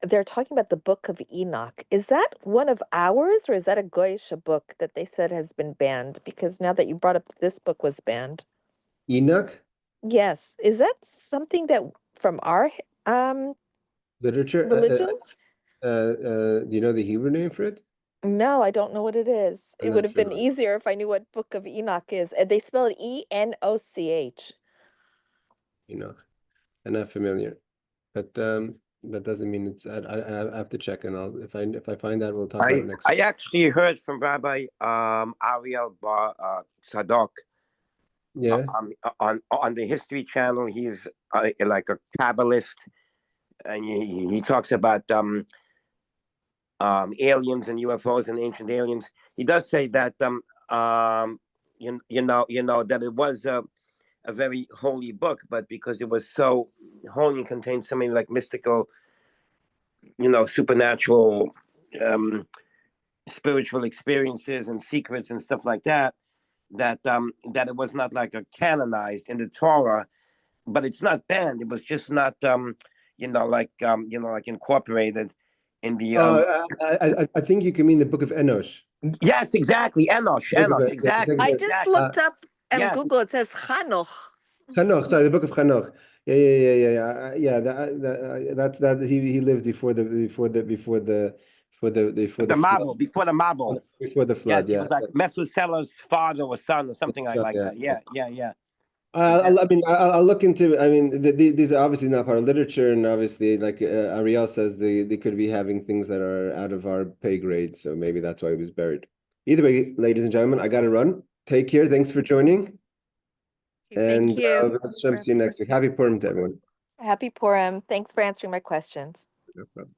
[SPEAKER 3] they're talking about the Book of Enoch. Is that one of ours, or is that a Goyish book that they said has been banned? Because now that you brought up this book was banned.
[SPEAKER 1] Enoch?
[SPEAKER 3] Yes. Is that something that from our
[SPEAKER 1] Literature?
[SPEAKER 3] religion?
[SPEAKER 1] Do you know the Hebrew name for it?
[SPEAKER 3] No, I don't know what it is.
[SPEAKER 1] I'm
[SPEAKER 3] It would
[SPEAKER 1] not
[SPEAKER 3] have been
[SPEAKER 1] sure.
[SPEAKER 3] easier if I knew what Book of Enoch is. And they spell it Enoch.
[SPEAKER 1] I'm not familiar, but that doesn't mean it's. I have to check, and I'll if I find that, we'll talk about it next.
[SPEAKER 4] I actually heard from Rabbi Ariel Bar Sadok
[SPEAKER 1] Yeah.
[SPEAKER 4] on the History Channel. He's like a Kabbalist, and he talks about aliens and UFOs and ancient aliens. He does say that you know that it was a very holy book, but because it was so holy and contained so many like mystical, supernatural, spiritual experiences and secrets and stuff like that, that it was not like a canonized in the Torah, but it's not banned. It was just not like incorporated in the
[SPEAKER 1] I think you can mean the Book of Enosh.
[SPEAKER 4] Yes, exactly. Enosh, exactly.
[SPEAKER 3] I just looked up and
[SPEAKER 4] yes.
[SPEAKER 3] Google. It says Chanoch.
[SPEAKER 1] Chanoch, sorry, the Book of Chanoch. Yeah. That's that he lived before the
[SPEAKER 4] Mabul, before the Mabul.
[SPEAKER 1] Before the flood.
[SPEAKER 4] Yes, he was like Methuselah's father or son or something like that. Yeah.
[SPEAKER 1] I'll look into. I mean, these are obviously not part of literature, and obviously, like Ariel says, they could be having things that are out of our pay grade. So maybe that's why he was buried. Either way, ladies and gentlemen, I got to run. Take care. Thanks for joining.
[SPEAKER 3] Thank you.
[SPEAKER 1] Let's see you next week. Happy Purim to everyone.
[SPEAKER 3] Happy Purim. Thanks for answering my questions.
[SPEAKER 1] No problem.